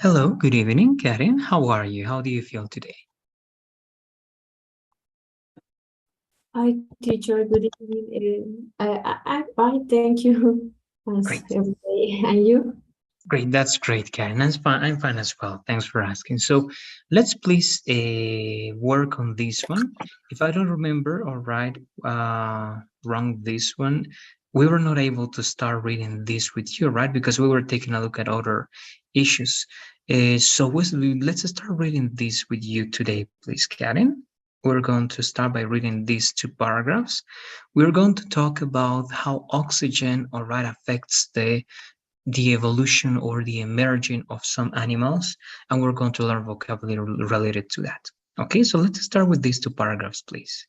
Hello, good evening, Karen. How are you? How do you feel today? Hi, teacher. Good evening. I'm fine, thank you. As Great, every day. And you? great. That's great, Karen. I'm fine as well. Thanks for asking. So let's please work on this one. If I don't remember or write wrong this one, we were not able to start reading this with you, right? Because we were taking a look at other issues. So let's start reading this with you today, please, Karen. We're going to start by reading these two paragraphs. We're going to talk about how oxygen, all right, affects the evolution or the emerging of some animals, and we're going to learn vocabulary related to that. Okay, so let's start with these two paragraphs, please.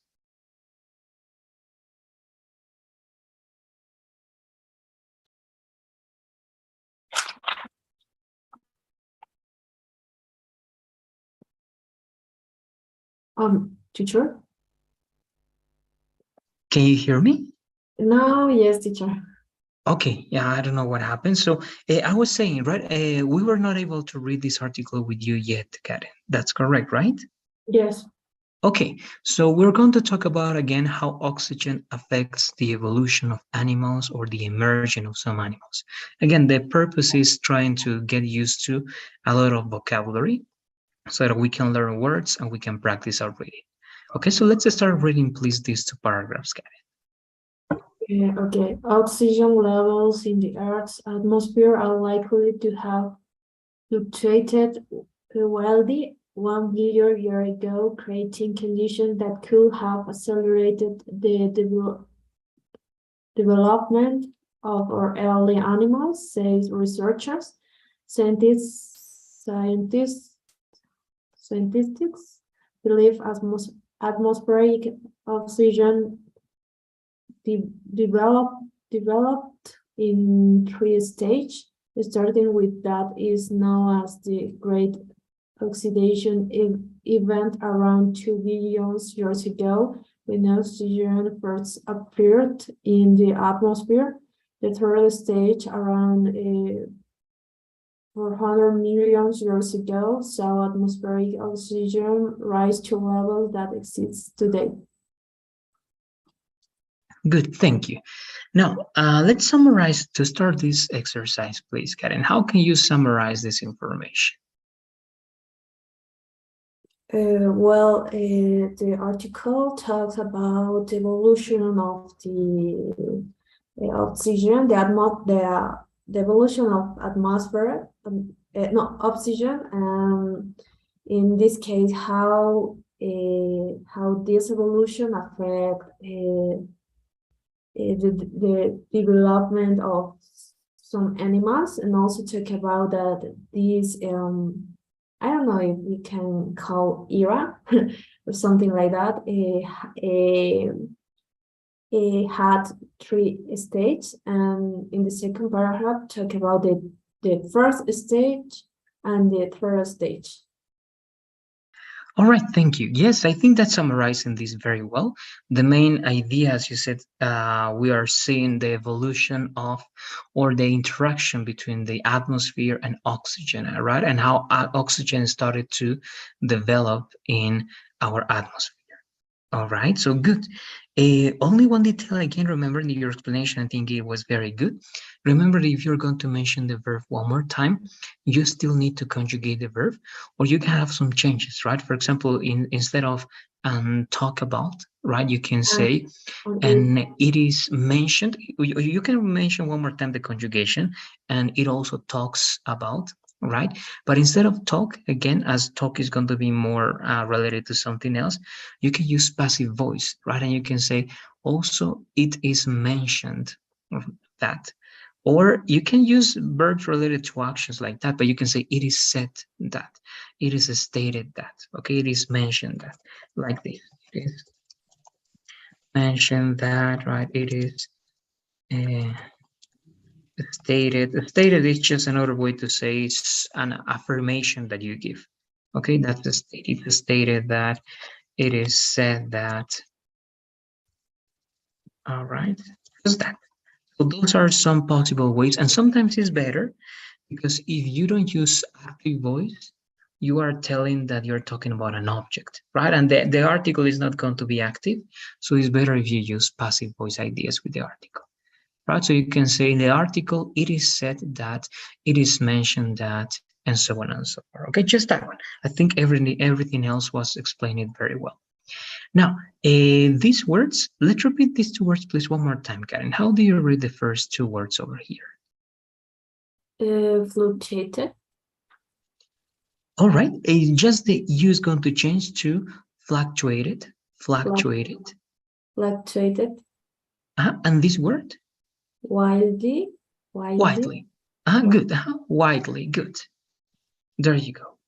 Teacher? Can you hear me? No, yes, teacher. Okay, yeah, I don't know what happened. So I was saying, right, we were not able to read this article with you yet, Karen. That's correct, right? Yes. Okay, so we're going to talk about again how oxygen affects the evolution of animals or the emerging of some animals. Again, the purpose is trying to get used to a lot of vocabulary so that we can learn words and we can practice our reading. Okay, so let's start reading, please, these two paragraphs, Okay. Oxygen levels in the Earth's atmosphere are likely to have fluctuated wildly 1 billion years ago, creating conditions that could have accelerated the development of our early animals, says researchers. Scientists Scientists believe atmospheric oxygen developed in three stages, starting with that is known as the Great Oxidation Event around 2 billion years ago, when oxygen first appeared in the atmosphere. The third stage, around 400 million years ago, saw atmospheric oxygen rise to levels that exists today. Good, thank you. Now, let's summarize to start this exercise, please, Karen. How can you summarize this information? The article talks about the evolution of the oxygen, the evolution of atmosphere, no, oxygen, in this case, how this evolution affect the development of some animals, and also talk about that these I don't know if we can call era or something like that. Had three stages, and in the second paragraph talk about the first stage and the third stage. All right, thank you. Yes, I think that's summarizing this very well. The main idea, as you said, we are seeing the evolution of or the interaction between the atmosphere and oxygen, right? And how oxygen started to develop in our atmosphere. All right, so good. Only one detail I can remember in your explanation, I think it was very good. Remember, if you're going to mention the verb one more time, you still need to conjugate the verb, or you can have some changes, right? For example, instead of talk about, right, you can say, and it is mentioned, you can mention one more time the conjugation, and it also talks about, right? But instead of talk, again, as talk is going to be more related to something else, you can use passive voice, right? And you can say, also, it is mentioned that. Or you can use verbs related to actions like that, but you can say, it is said that, it is stated that, okay? It is mentioned that, like this. It is mentioned that, right? It is stated. Stated is just another way to say it's an affirmation that you give. Okay, that's the state. It is stated that, it is said that. All right, just that. So those are some possible ways, and sometimes it's better because if you don't use active voice, you are telling that you're talking about an object, right? And the article is not going to be active, so it's better if you use passive voice ideas with the article, right? So you can say in the article, it is said that, it is mentioned that, and so on and so forth. Okay, just that one. I think everything else was explained very well. Now, these words, let's repeat these two words, please, one more time, Karen. How do you read the first two words over here? Fluctuated. All right, just the U is going to change to fluctuated, fluctuated. Fluctuated. And this word? Wildly. Widely. Good. Widely. Good. There you go.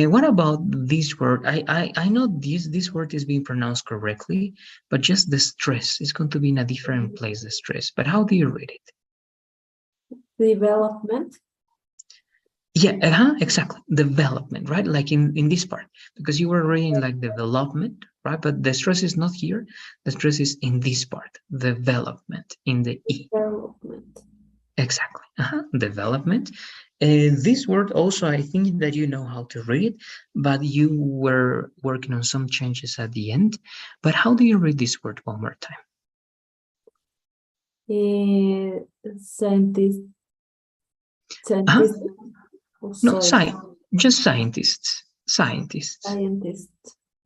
What about this word? I know this word is being pronounced correctly, but just the stress is going to be in a different place, the stress. But how do you read it? Development. Yeah, exactly. Development, right? Like in this part, because you were reading like development, right? But the stress is not here. The stress is in this part, development, in the E. Development. Exactly. Development. This word also, I think that you know how to read it, but you were working on some changes at the end. But how do you read this word one more time? Scientist. Uh-huh. Scientist. Oh, No, sorry. just scientists. Scientists. Scientist.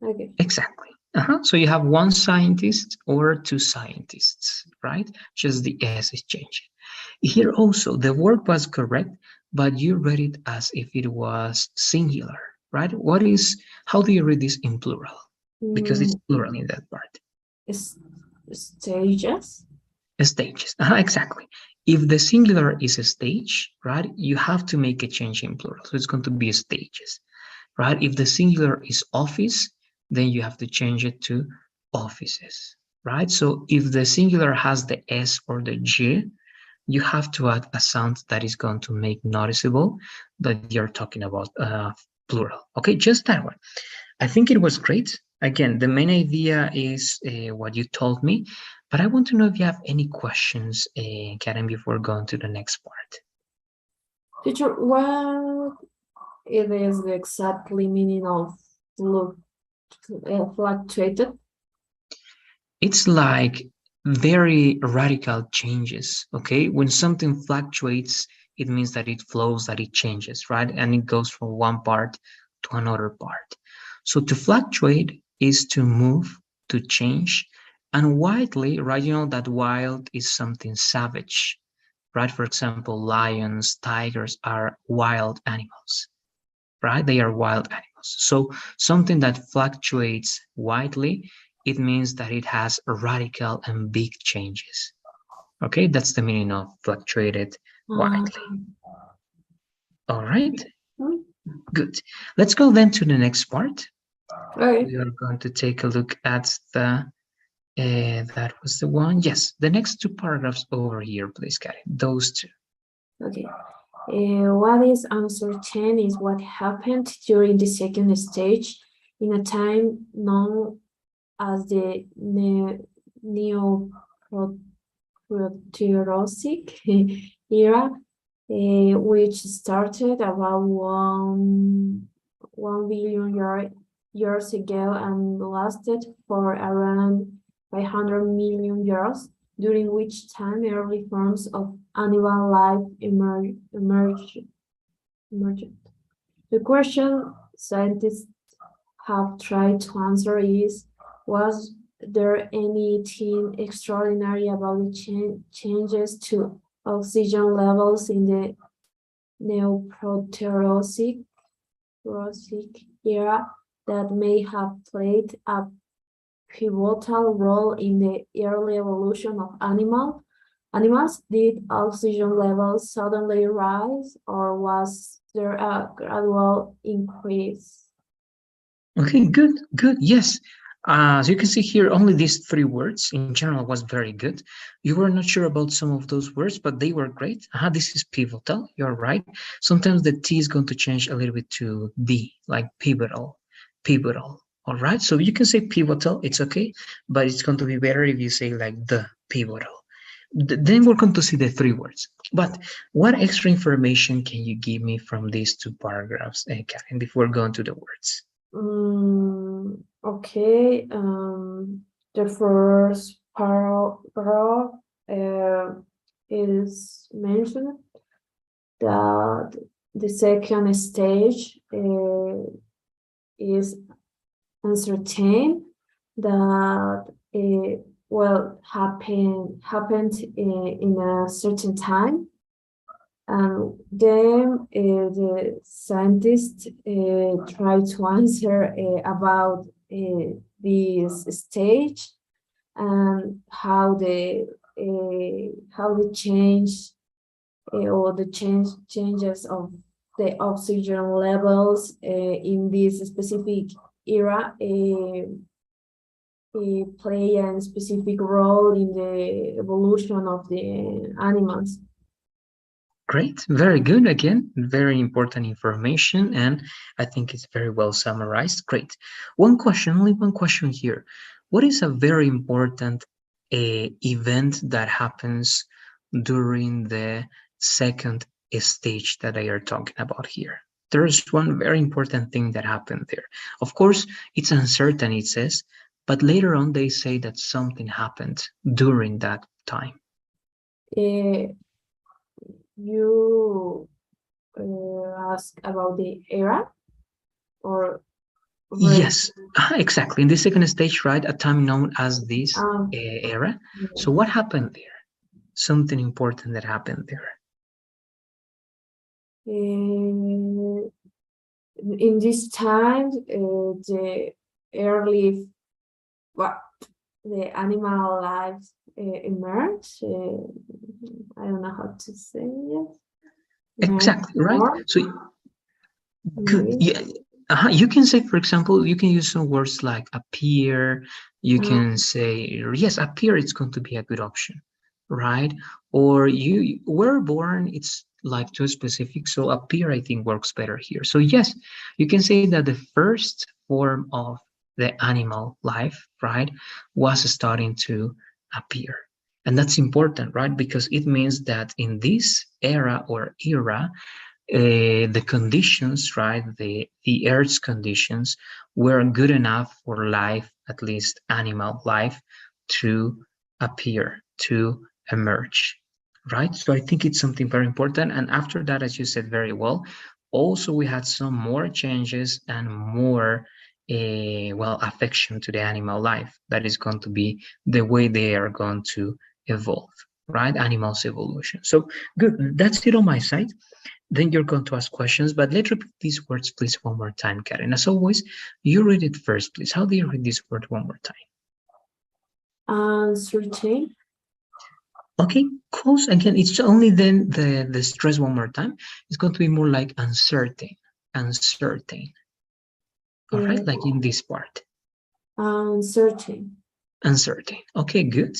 Okay. Exactly. So you have one scientist or two scientists, right? Just the S is changing. Here also, the word was correct, but you read it as if it was singular, right? How do you read this in plural? Because it's Mm, plural in that part. Stages. Stages. Exactly. If the singular is a stage, right, you have to make a change in plural. So it's going to be stages, right? If the singular is office, then you have to change it to offices, right? So if the singular has the S or the G, you have to add a sound that is going to make noticeable that you're talking about plural. Okay, just that one. I think it was great. Again, the main idea is what you told me, but I want to know if you have any questions, Karen, before going to the next part. Teacher, what it is the exactly meaning of fluctuated? It's like very radical changes, okay? When something fluctuates, it means that it flows, that it changes, right? And it goes from one part to another part. So to fluctuate is to move, to change. And wildly, right, you know that wild is something savage, right? For example, lions, tigers are wild animals, right? They are wild animals. So something that fluctuates widely, it means that it has radical and big changes. Okay, that's the meaning of fluctuated widely. All right, good. Let's go then to the next part. Okay. We are going to take a look at that was the one. Yes, the next two paragraphs over here, please, Karen. Those two. Okay. What is uncertain is what happened during the second stage in a time known as the Neoproterozoic era, which started about 1 billion years ago and lasted for around 500 million years, during which time early forms of animal life emerged. The question scientists have tried to answer is, was there anything extraordinary about the changes to oxygen levels in the Neoproterozoic era that may have played a pivotal role in the early evolution of animals? Did oxygen levels suddenly rise, or was there a gradual increase? Okay, good, good. Yes. As you can see here, only these three words in general was very good. You were not sure about some of those words, but they were great. This is pivotal. You're right. Sometimes the T is going to change a little bit to D, like pivotal, pivotal. All right. So you can say pivotal. It's okay, but it's going to be better if you say like the pivotal. Then we're going to see the three words. But what extra information can you give me from these two paragraphs, Karen, before going to the words? Okay. The first paragraph is mentioned that the second stage is uncertain, that happened in a certain time. And then the scientists try to answer about this stage and how the change or the changes of the oxygen levels in this specific era play a specific role in the evolution of the animals. Great, very good. Again, very important information, and I think it's very well summarized. Great. One question, only one question here. What is a very important event that happens during the second stage that I are talking about here? There's one very important thing that happened there. Of course, it's uncertain, it says, but later on they say that something happened during that time. You ask about the era or Yes, exactly. In the second stage, right, a time known as this era. yeah. So what happened there? Something important that happened there. In this time, the early the animal lives emerge. I don't know how to say it. Exactly, right? More, So good. maybe. Yeah. You can say, for example, you can use some words like appear. You Uh, can say, yes, appear, it's going to be a good option, right? Or you were born, it's like too specific. So appear, I think, works better here. So yes, you can say that the first form of the animal life, right, was starting to appear. And that's important, right? Because it means that in this era, the conditions, right, the Earth's conditions were good enough for life, at least animal life, to appear, to emerge, right? So I think it's something very important. And after that, as you said very well, also we had some more changes and more affection to the animal life. That is going to be the way they are going to evolve, right? Animals evolution. So good, that's it on my side. Then you're going to ask questions, but let's repeat these words, please, one more time, Karen. As always, you read it first, please. How do you read this word one more time? Uncertain. Okay, close. Again, it's only then the stress one more time. It's going to be more like uncertain, uncertain. All right, like in this part. Uncertain. Uncertain. Okay, good.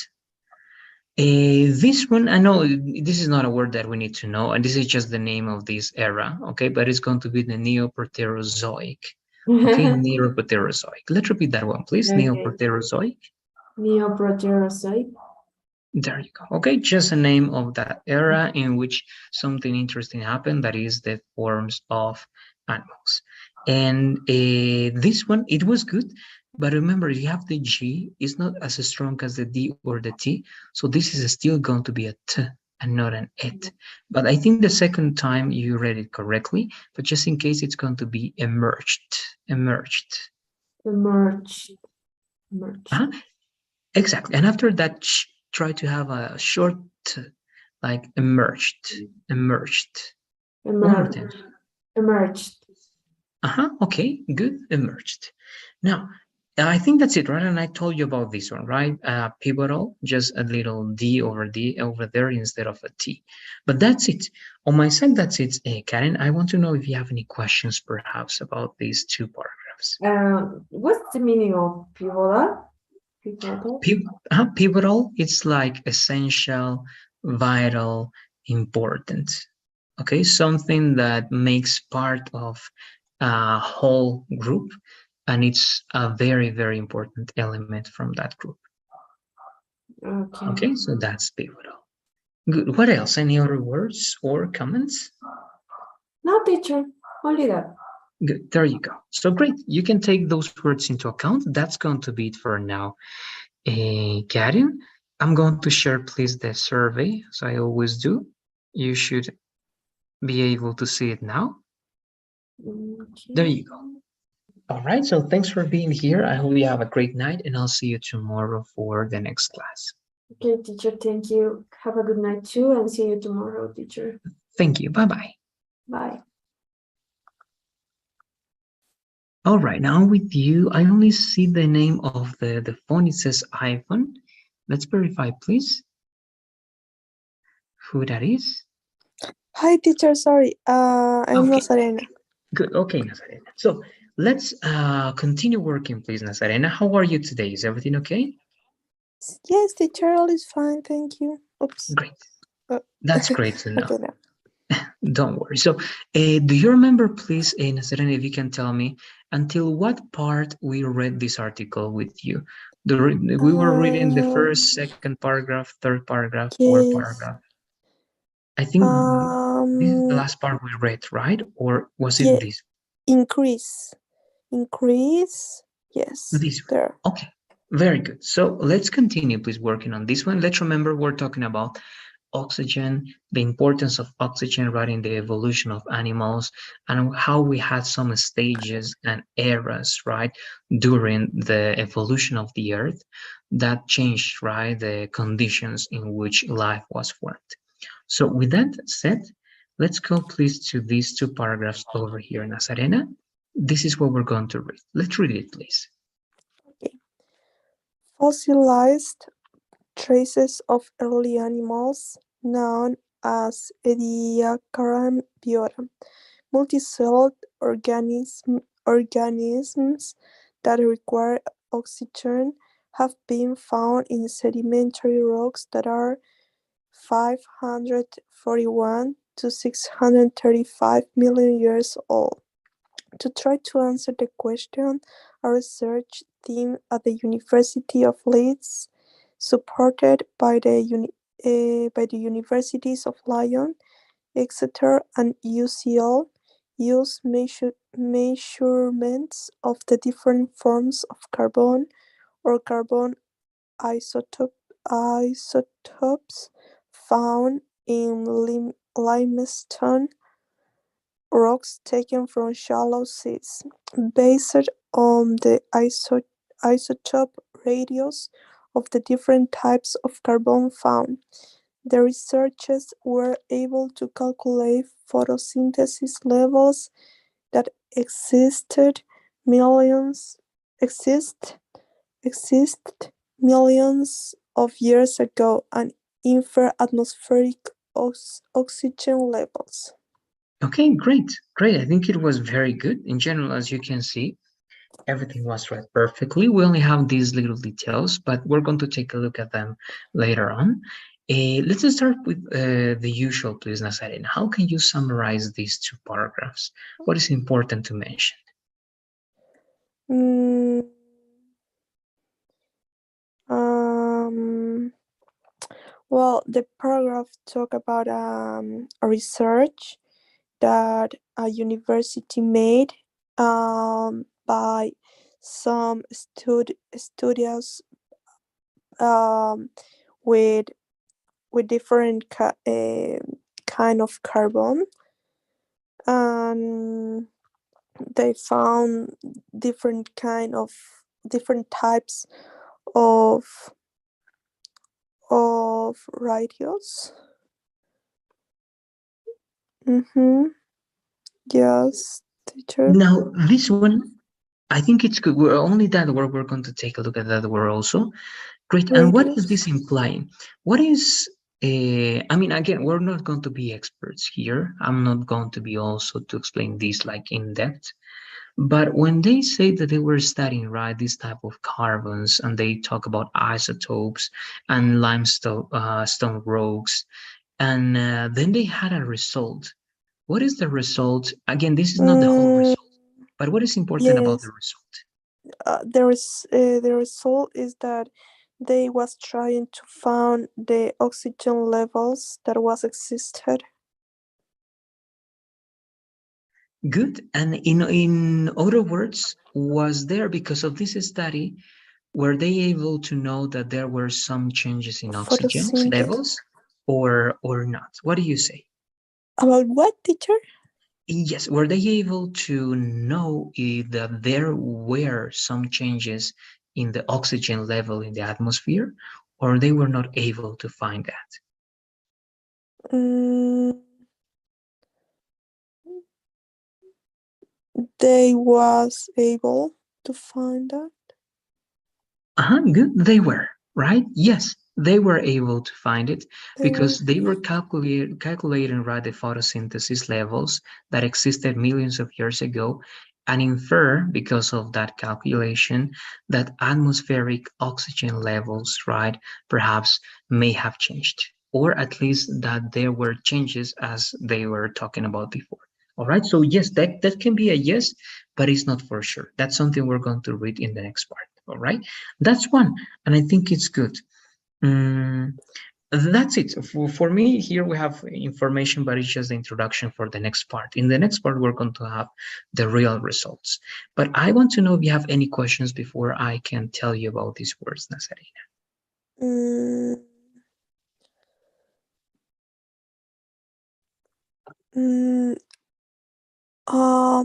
This one, I know this is not a word that we need to know, and this is just the name of this era, okay? But it's going to be the Neoproterozoic. Okay, Neoproterozoic. Let's repeat that one, please. Okay. Neoproterozoic. Neoproterozoic. There you go. Okay, just a name of that era in which something interesting happened, that is the forms of animals. And this one, it was good, but remember, you have the G, it's not as strong as the D or the T, so this is still going to be a T and not an it. But I think the second time you read it correctly, but just in case, it's going to be emerged, emerged. Emerged. Emerged. Exactly. And after that, try to have a short, like emerged, emerged. One more time. Emerged. Okay, good, emerged. Now, I think that's it, right? And I told you about this one, right? Pivotal, just a little D over there instead of a T. But that's it. On my side, that's it. Karen, I want to know if you have any questions, perhaps, about these two paragraphs. What's the meaning of pivotal? Pivotal. Pivotal, it's like essential, vital, important. Okay, something that makes part of a whole group, and it's a very, very important element from that group. Okay. Okay, so that's pivotal. Good. What else? Any other words or comments? No, teacher, only that. Good. There you go. So great. You can take those words into account. That's going to be it for now. Karen, I'm going to share, please, the survey, as I always do. You should be able to see it now. There Okay. you go. All right. So thanks for being here. I hope you have a great night, and I'll see you tomorrow for the next class. Okay, teacher, thank you. Have a good night too, and see you tomorrow, teacher. Thank you. Bye bye. Bye. All right. Now with you, I only see the name of the phone. It says iPhone. Let's verify, please, who that is. Hi, teacher. Sorry. I'm Okay. Nazarena. Good. Okay, Nazarena. So let's continue working, please, Nazarena. How are you today? Is everything okay? Yes, teacher. All is fine. Thank you. Oops. Great. Uh, That's great to know. okay, now. Don't worry. So, do you remember, please, Nazarena, if you can tell me until what part we read this article with you? We were reading the first, second paragraph, third paragraph, fourth Yes. paragraph. I think this is the Um. last part we read, right? Or was it Yeah. this? Increase. Increase. Yes. This There. one. Okay. Very good. So let's continue, please, working on this one. Let's remember we're talking about oxygen, the importance of oxygen, right, in the evolution of animals, and how we had some stages and eras, right, during the evolution of the Earth that changed, right, the conditions in which life was formed. So with that said, let's go, please, to these two paragraphs over here, Nazarena. This is what we're going to read. Let's read it, please. Okay. Fossilized traces of early animals known as Ediacaran biota. Multicelled organisms that require oxygen have been found in sedimentary rocks that are 541 to 635 million years old. To try to answer the question, a research team at the University of Leeds, supported by the Universities of Lyon, Exeter, and UCL, use measurements of the different forms of carbon or carbon isotope, isotopes found in limestone rocks taken from shallow seas. Based on the isotope radius of the different types of carbon found, the researchers were able to calculate photosynthesis levels that existed millions exist exist millions of years ago and infer atmospheric oxygen levels. Okay, great, great. I think it was very good. In general, as you can see, everything was read perfectly. We only have these little details, but we're going to take a look at them later on. Let's start with the usual, please, Nazarene. How can you summarize these two paragraphs? What is important to mention? Mm, um, well, the paragraph talk about a research that a university made by some studios um, with different kind of carbon, and they found different types of radios. Mm-hmm. Yes, teacher. Now, this one, I think it's good. We're only that word. We're going to take a look at that word also. Great. And what is Radios. this implying? What is, I mean, again, we're not going to be experts here. I'm not going to be also to explain this like in depth. But when they say that they were studying, right, this type of carbons, and they talk about isotopes and limestone stone rocks, and then they had a result. What is the result? Again, this is not the whole Mm, result, but what is important about the yes. result? The result is that they was trying to find the oxygen levels that was existed. Good. And in other words, was there, because of this study, were they able to know that there were some changes in oxygen Photosynthesis. levels or not? What do you say? About what, teacher? Yes, were they able to know that there were some changes in the oxygen level in the atmosphere, or they were not able to find that? They was able to find that. Good. They were, right? Yes, they were able to find it because they were calculating, right, the photosynthesis levels that existed millions of years ago, and infer, because of that calculation, that atmospheric oxygen levels, right, perhaps may have changed, or at least that there were changes as they were talking about before. All right, so yes, that can be a yes, but it's not for sure. That's something we're going to read in the next part. All right, that's one, and I think it's good. That's it for me. Here we have information, but it's just the introduction for the next part. In the next part, we're going to have the real results. But I want to know if you have any questions before I can tell you about these words, Nazarena. Mm, mm, uh,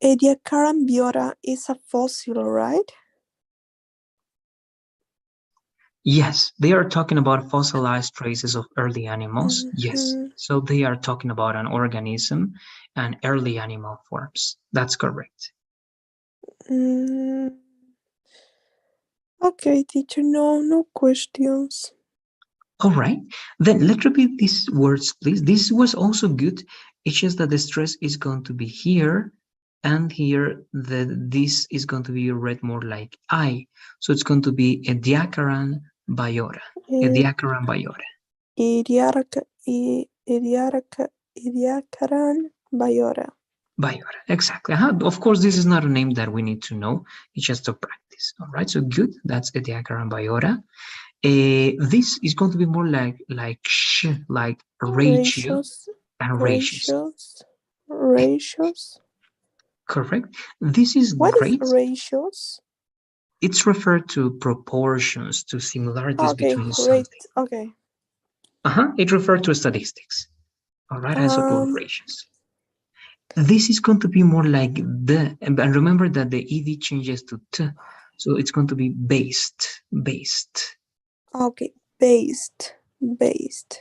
Ediacaran is a fossil, right? Yes, they are talking about fossilized traces of early animals. Yes, Mm-hmm. so they are talking about an organism and early animal forms. That's correct. Mm, okay, teacher, no questions. All right, then let's repeat these words, please. This was also good. It's just that the stress is going to be here, and here this is going to be read more like I. So it's going to be Ediacaran Bayora. Ediacaran Bayora. Ediacaran Bayora. Bayora, exactly. Of course, this is not a name that we need to know. It's just a practice. All right, so good. That's Ediacaran Bayora. This is going to be more like sh, like ratio Ratios. and ratios. Ratios. Ratios. Correct. This is What is great. ratios? It's referred to proportions, to similarities Okay, between great. something. Okay. It referred to statistics. All right, and support Um. ratios. This is going to be more like the, and remember that the ed changes to t, so it's going to be based, based. Okay. Based. Based.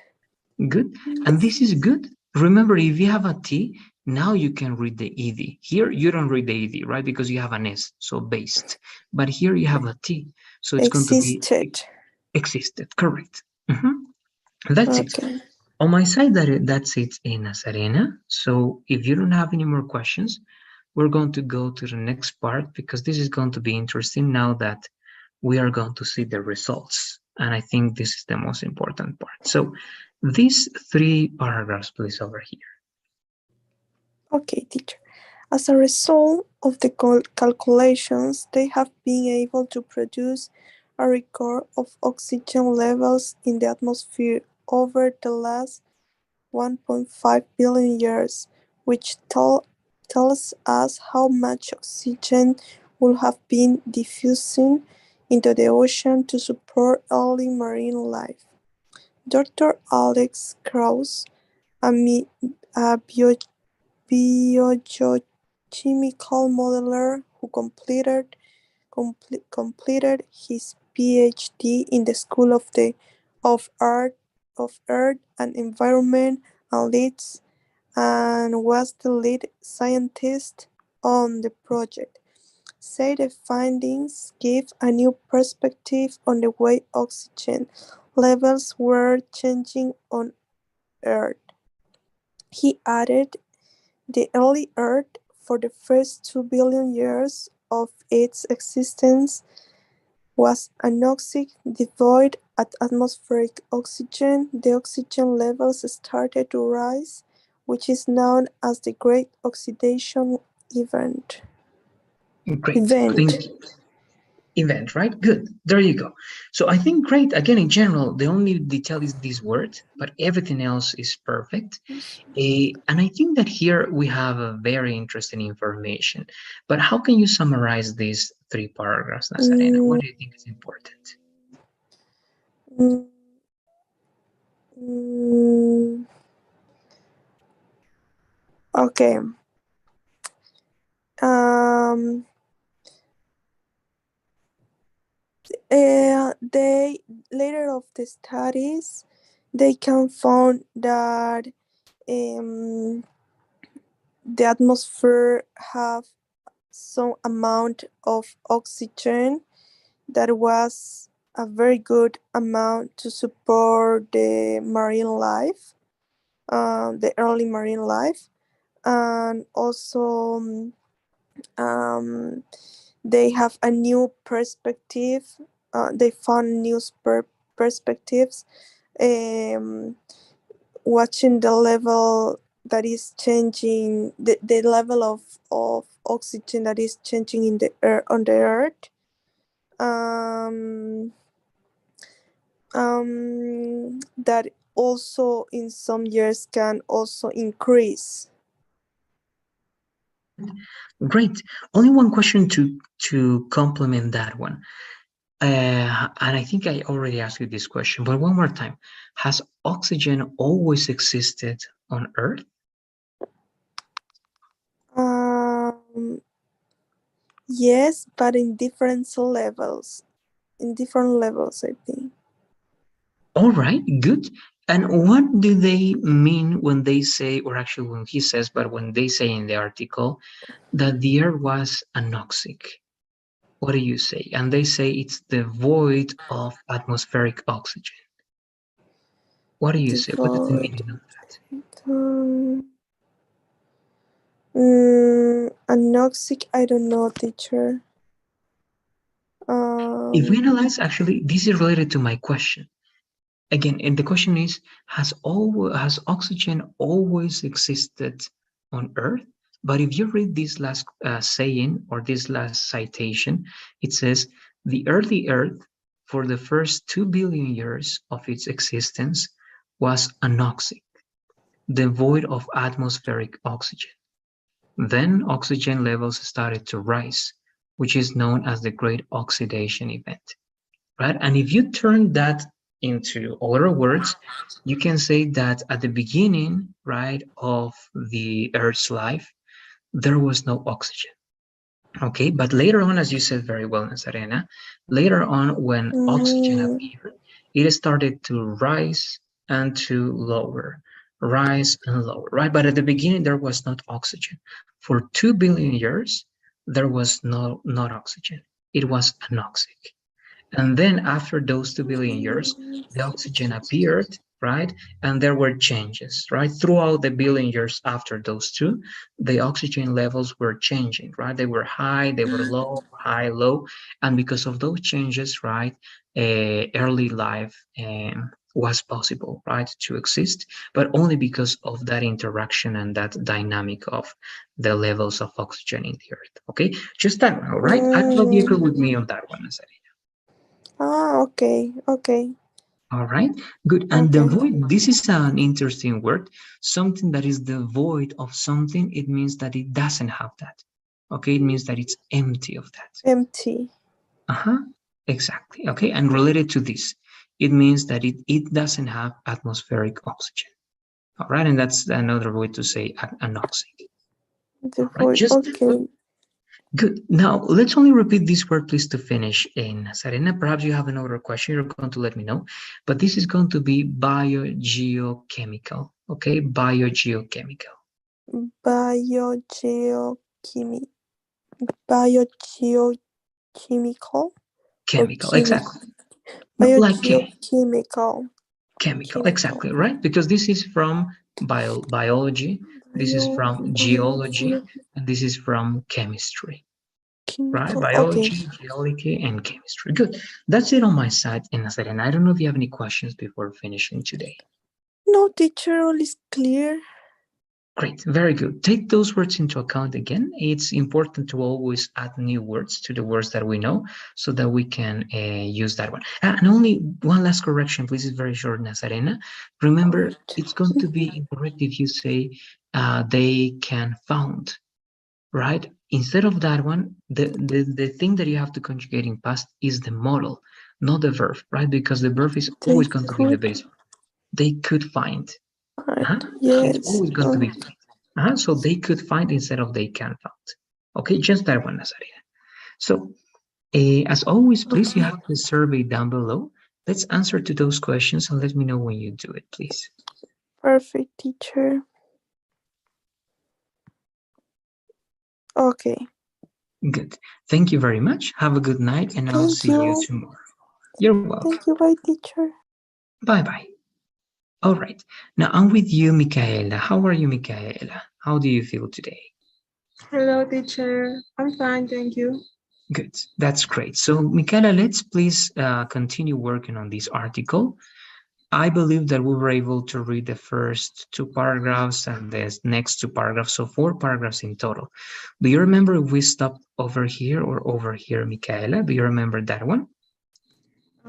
Good. And this is good. Remember, if you have a T, now you can read the ED. Here, you don't read the ED, right? Because you have an S, so based. But here you have a T, so it's going to be Existed. existed. Correct. That's it. Okay. On my side, that's it in Nazarena. So if you don't have any more questions, we're going to go to the next part because this is going to be interesting now that we are going to see the results. And I think this is the most important part. So these three paragraphs, please, over here. Okay, teacher. As a result of the calculations, they have been able to produce a record of oxygen levels in the atmosphere over the last 1.5 billion years, which tells us how much oxygen would have been diffusing into the ocean to support early marine life. Dr. Alex Krauss, a biogeochemical modeler who completed his PhD in the School of Earth and Environment and Leeds, and was the lead scientist on the project, said the findings gave a new perspective on the way oxygen levels were changing on Earth. He added, the early Earth, for the first 2 billion years of its existence, was anoxic, devoid of atmospheric oxygen. The oxygen levels started to rise, which is known as the Great Oxidation Event. Great. Thank you. event, right? Good. There you go. So I think great. Again, in general, the only detail is this word, but everything else is perfect. And I think that here we have a very interesting information. But how can you summarize these three paragraphs, Nazarena? Mm, What do you think is important? mm, mm, okay. Um, they later of the studies, they can found that um, the atmosphere have some amount of oxygen that was a very good amount to support the marine life, the early marine life, and also um, they have a new perspective. They found new perspectives, um, watching the level that is changing, the level of oxygen that is changing in the air on the earth. Um, that also in some years can also increase. Great. Only one question to complement that one. And I think I already asked you this question, but one more time. Has oxygen always existed on Earth? Um, yes, but in different levels. In different levels, I think. All right, good. And what do they mean when they say, or actually when he says, but when they say in the article that the Earth was anoxic? What do you say? And they say it's devoid of atmospheric oxygen. What do you say? What is the Devoid. meaning of that? Um, anoxic, I don't know, teacher. If we Um, analyze, actually, this is related to my question. Again, and the question is, has oxygen always existed on Earth? But if you read this last saying or this last citation, it says the early Earth, for the first 2 billion years of its existence, was anoxic, devoid of atmospheric oxygen. Then oxygen levels started to rise, which is known as the Great Oxidation Event, right? And if you turn that into other words, you can say that at the beginning, right, of the Earth's life, there was no oxygen. Okay, but later on, as you said very well, Nazarena, later on, when oxygen mm, appeared, it started to rise and to lower, rise and lower, right? But at the beginning, there was not oxygen. For 2 billion years, there was not oxygen. It was anoxic. And then after those 2 billion years, the oxygen appeared, right? And there were changes, right? Throughout the billion years after those two, the oxygen levels were changing, right? They were high, they were low, high, low. And because of those changes, right, early life was possible, right, to exist, but only because of that interaction and that dynamic of the levels of oxygen in the earth. Okay, just that one, all right? I don't know if you agree with me mm. on that one, Azari. Okay, okay, All right, good. And okay. devoid, this is an interesting word. Something that is devoid of something, it means that it doesn't have that. Okay, it means that it's empty of that. Empty. Uh-huh, exactly. Okay, and related to this, it means that it doesn't have atmospheric oxygen. All right, and that's another way to say anoxic. All right, Devoid. just Okay. good. Now, let's only repeat this word, please, to finish. In Serena, perhaps you have another question you're going to let me know, but this is going to be biogeochemical. Okay, biogeochemical. Biogeochemi. Biogeochemical or Chemical, chemi. exactly. No, like Biogeochemical. chemical, Chemical. exactly, right? Because this is from biology, this is from geology, Biogeochemical. and this is from chemistry, right? Okay. Biology, geology, and chemistry. Good. That's it on my side, and Serena, I don't know if you have any questions before finishing today. No, teacher, all is clear. Great, very good. Take those words into account again. It's important to always add new words to the words that we know so that we can use that one. And only one last correction, please. It's very short, Nazarena. Remember, Alright. it's going to be incorrect if you say they can found, right? Instead of that one, the thing that you have to conjugate in past is the modal, not the verb, right? Because the verb is They always going to be the could. base. They could find. Alright. It's Yes. always going to be find. So they could find instead of they can found. Okay, just that one, Nazaria. So as always, please, you Okay. have the survey down below. Let's answer to those questions and let me know when you do it, please. Perfect, teacher. Okay. Good. Thank you very much. Have a good night, and I'll Thank see you you. tomorrow. You're welcome. Thank you, bye, teacher. Bye bye. All right. Now I'm with you, Micaela. How are you, Micaela? How do you feel today? Hello, teacher. I'm fine, thank you. Good. That's great. So, Micaela, let's please continue working on this article. I believe that we were able to read the first two paragraphs and the next two paragraphs, so four paragraphs in total. Do you remember if we stopped over here or over here, Micaela? Do you remember that one?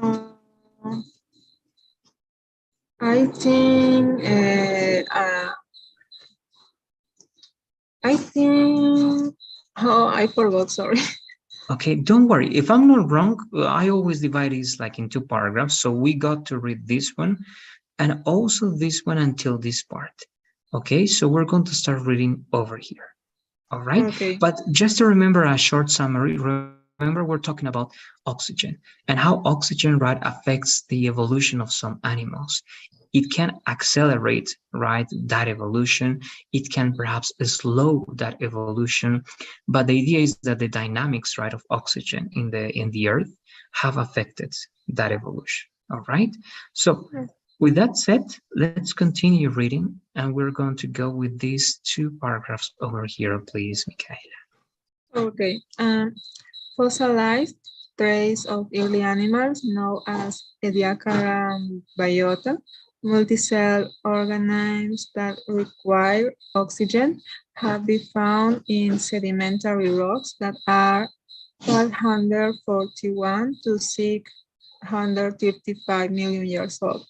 Uh, I think I think I forgot. Sorry. Okay, don't worry. If I'm not wrong, I always divide this like in two paragraphs. So we got to read this one and also this one until this part. Okay, so we're going to start reading over here. All right, Okay. but just to remember a short summary, remember we're talking about oxygen and how oxygen, right, affects the evolution of some animals. It can accelerate, right, that evolution. It can perhaps slow that evolution, but the idea is that the dynamics, right, of oxygen in the earth have affected that evolution. All right, so with that said, let's continue reading, and we're going to go with these two paragraphs over here, please, Michaela. Okay. Fossilized trace of early animals known as Ediacara biota, multicell organisms that require oxygen, have been found in sedimentary rocks that are 541 to 655 million years old.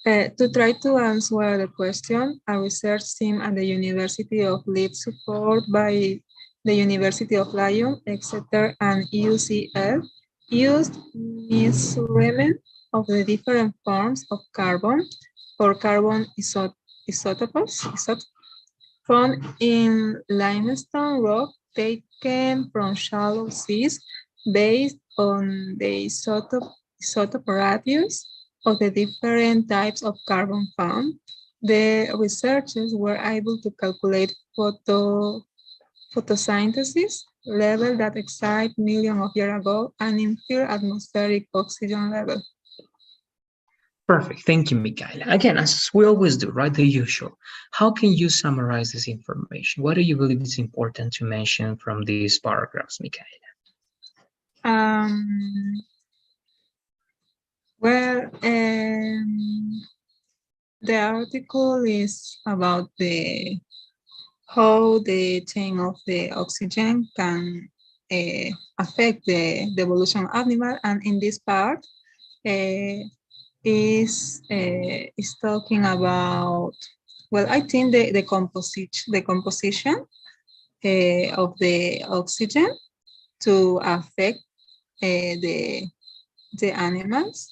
To try to answer the question, a research team at the University of Leeds, supported by the University of Lyon, Exeter, and UCL, used measurement of the different forms of carbon or carbon isotopes found in limestone rock taken from shallow seas based on the isotope radius of the different types of carbon found. The researchers were able to calculate photosynthesis level that excite millions of years ago and infer atmospheric oxygen level. Perfect. Thank you, Michaela. Again, as we always do, right? The usual. How can you summarize this information? What do you believe is important to mention from these paragraphs, Michaela? Um, well, the article is about how the chain of the oxygen can affect the evolution of animal, and in this part is talking about, well, I think the composition of the oxygen to affect the animals.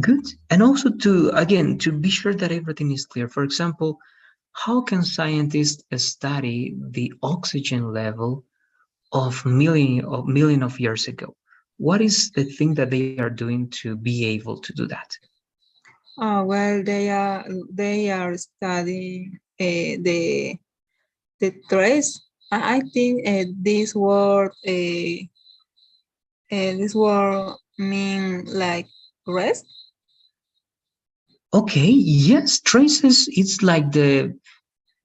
Good. And also to, again, to be sure that everything is clear. For example, how can scientists study the oxygen level of million of years ago? What is the thing that they are doing to be able to do that? Well, they are studying the trace. I think this word mean like rest. Okay, yes, traces, it's like the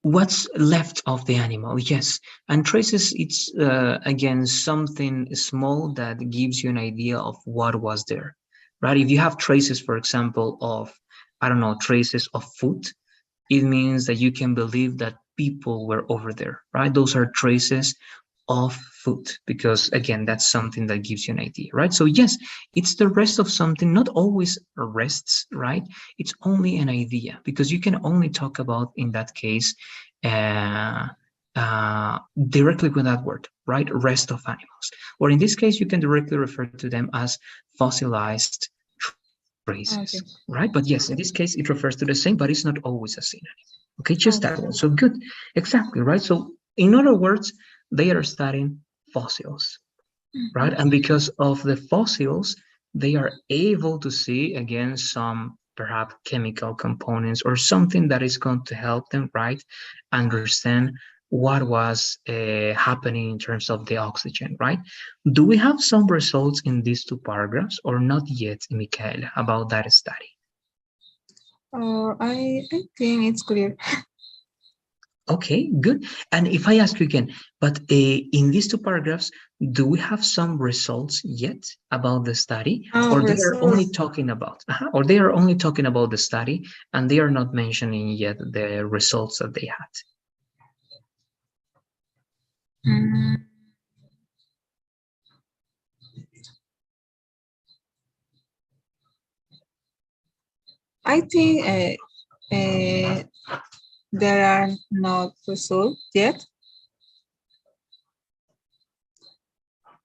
what's left of the animal, yes. And traces, it's again something small that gives you an idea of what was there, right? If you have traces, for example, of, I don't know, traces of food, it means that you can believe that people were over there, right? Those are traces of food, because again, that's something that gives you an idea, right? So yes, it's the rest of something, not always rests, right? It's only an idea, because you can only talk about, in that case, uh, directly with that word, right? Rest of animals. Or in this case, you can directly refer to them as fossilized traces, right? Okay. But yes, in this case, it refers to the same, but it's not always a synonym. Okay, just that one. Okay. So good. Exactly, right? So in other words, they are studying fossils, right? Mhm. And because of the fossils, they are able to see again some perhaps chemical components or something that is going to help them, right, understand what was happening in terms of the oxygen, right? Do we have some results in these two paragraphs or not yet, Michaela, about that study? I think it's clear. Okay, good. And if I ask you again, but in these two paragraphs, do we have some results yet about the study, or they are only Results. talking about, or they are only talking about the study, and they are not mentioning yet the results that they had? Mm, I think there are not results yet.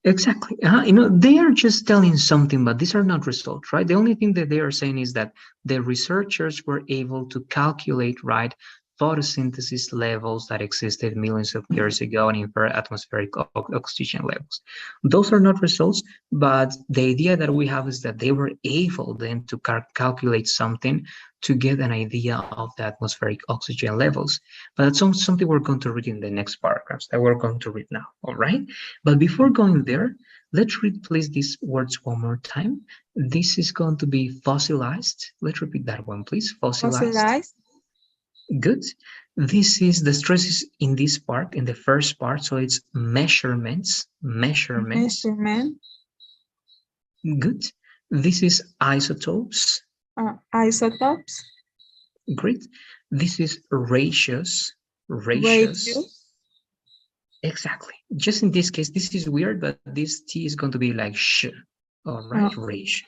Exactly. They are just telling something, but these are not results, right? The only thing that they are saying is that the researchers were able to calculate, right, photosynthesis levels that existed millions of years ago and infer atmospheric oxygen levels. Those are not results, but the idea that we have is that they were able then to calculate something to get an idea of the atmospheric oxygen levels. But that's something we're going to read in the next paragraphs that we're going to read now, all right? But before going there, let's read please these words one more time. This is going to be fossilized. Let's repeat that one, please. Fossilized. Fossilized Good. This is the stresses in this part, in the first part. So it's measurements, measurements. measurement, Good. This is isotopes. isotopes, Great. This is ratios, ratios. ratios, Exactly. Just in this case, this is weird, but this T is going to be like sh. All right, uh, ratios.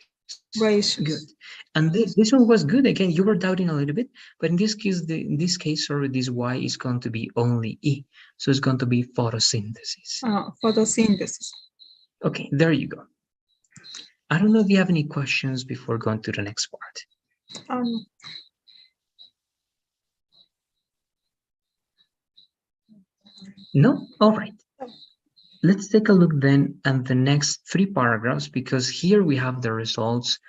Good. ratios. And this one was good. Again, you were doubting a little bit, but in this case, sorry, this Y is going to be only E. So it's going to be photosynthesis. Photosynthesis. Okay, there you go. I don't know if you have any questions before going to the next part. Um, No? All right. Let's take a look then at the next three paragraphs, because here we have the results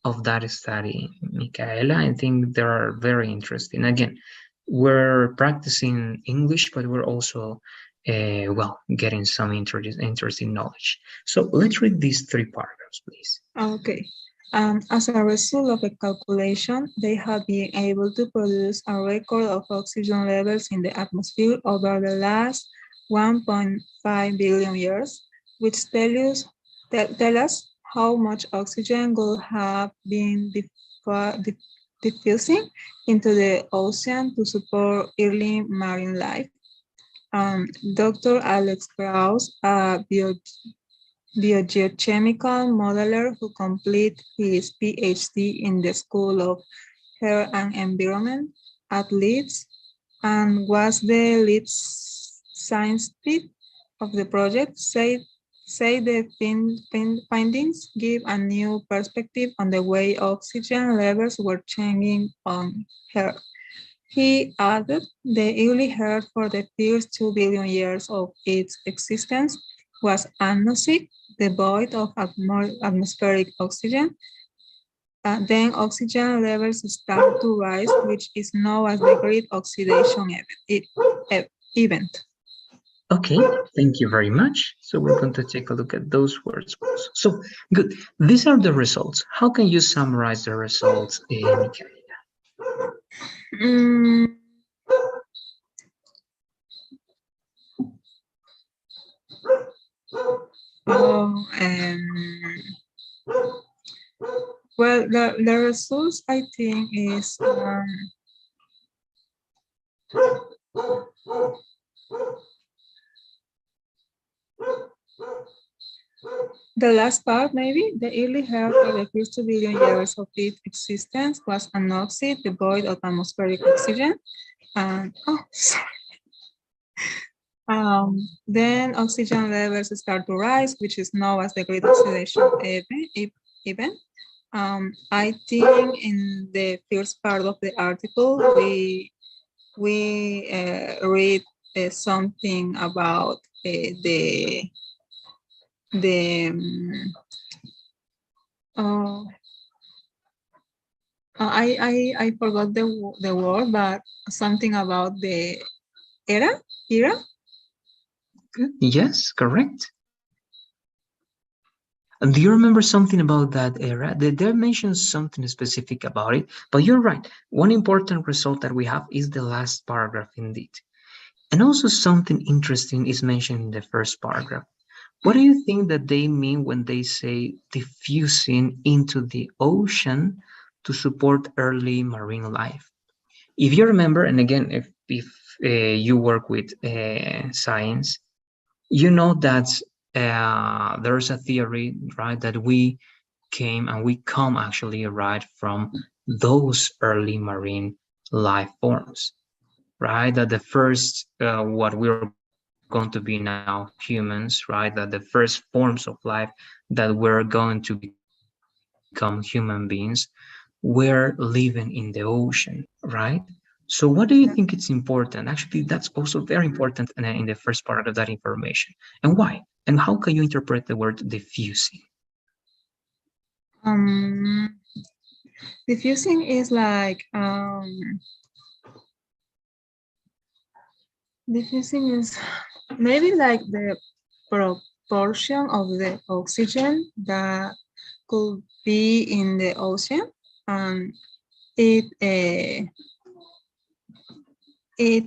of that study, Michaela. I think they are very interesting. Again, we're practicing English, but we're also, well, getting some interesting knowledge. So let's read these three paragraphs, please. okay. As a result of the calculation, they have been able to produce a record of oxygen levels in the atmosphere over the last 1.5 billion years, which tell us how much oxygen could have been diffusing into the ocean to support early marine life. Dr. Alex Krauss, a biogeochemical modeler who completed his PhD in the School of Health and Environment at Leeds and was the lead scientist of the project, say the findings give a new perspective on the way oxygen levels were changing on Earth. He added the early Earth for the first 2 billion years of its existence was anoxic, devoid of atmospheric oxygen. Then oxygen levels start to rise, which is known as the Great Oxidation event. Okay, thank you very much. So we're going to take a look at those words also. So good. These are the results. How can you summarize the results, Michaela? Mm, oh, well, the results I think is The last part, maybe, the early Earth for the first 2 billion years of its existence was an oxide devoid of atmospheric oxygen. And, sorry. Then oxygen levels start to rise, which is known as the Great Oxidation event. I think in the first part of the article, we read something about the I forgot the word, but something about the era. Good. Yes, correct. And do you remember something about that era? They mentioned something specific about it, but you're right. One important result that we have is the last paragraph indeed. And also something interesting is mentioned in the first paragraph. What do you think that they mean when they say diffusing into the ocean to support early marine life? If you remember, and again, if you work with science, you know that there's a theory, right, that we come actually right from those early marine life forms, right? That the first, what we're going to be now humans, right? That the first forms of life that were going to become human beings were living in the ocean, right? So what do you think it's important? Actually, that's also very important in the first part of that information. And why? And how can you interpret the word diffusing? Um, Diffusing is like diffusing is maybe like the proportion of the oxygen that could be in the ocean, and it it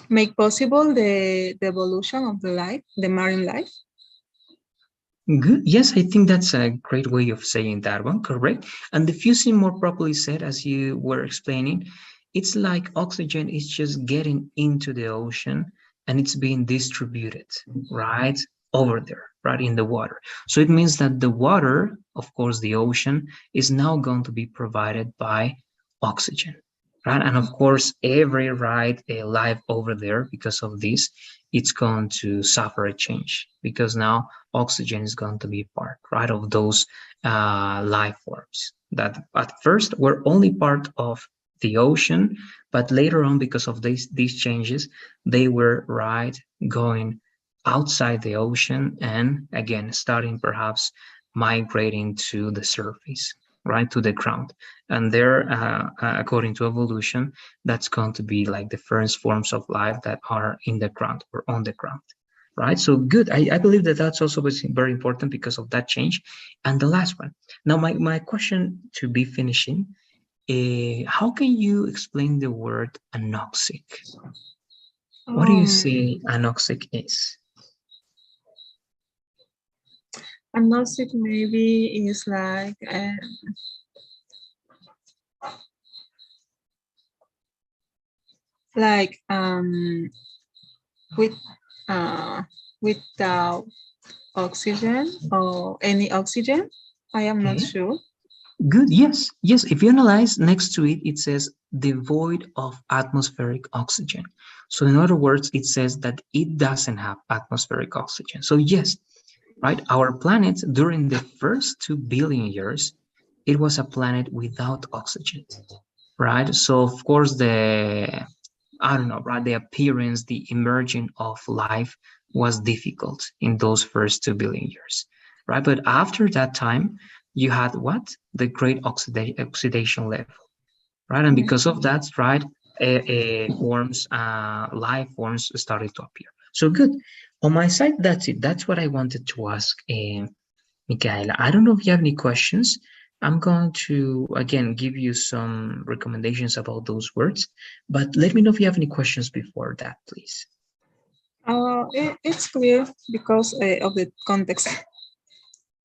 make possible the evolution of the life, the marine life. Good. Yes, I think that's a great way of saying that one, correct? And diffusing, more properly said, as you were explaining, it's like oxygen is just getting into the ocean and it's being distributed, right, over there, right, in the water. So it means that the water, of course, the ocean, is now going to be provided by oxygen, right? And of course, every right life over there, because of this, it's going to suffer a change because now oxygen is going to be part, right, of those life forms that at first were only part of the ocean, but later on, because of these changes, they were right going outside the ocean and again starting perhaps migrating to the surface, right, to the ground. And there, according to evolution, that's going to be like the first forms of life that are in the ground or on the ground, right? So good. I believe that that's also very important because of that change. And the last one. Now, my question to be finishing, how can you explain the word anoxic? What do you Um, say anoxic is? Agnostic maybe is like with without oxygen or any oxygen. I am not Okay. sure. Good. Yes. Yes. If you analyze next to it, it says devoid of atmospheric oxygen. So in other words, it says that it doesn't have atmospheric oxygen. So yes, right? Our planet during the first 2 billion years, it was a planet without oxygen, right? So of course I don't know, right? The appearance, the emerging of life was difficult in those first 2 billion years, right? But after that time, you had what? The great oxidation level, right? And because of that, right, life forms started to appear. So good. On my side, that's it. That's what I wanted to ask, Michaela. I don't know if you have any questions. I'm going to again give you some recommendations about those words, but let me know if you have any questions before that, please. It's clear because of the context.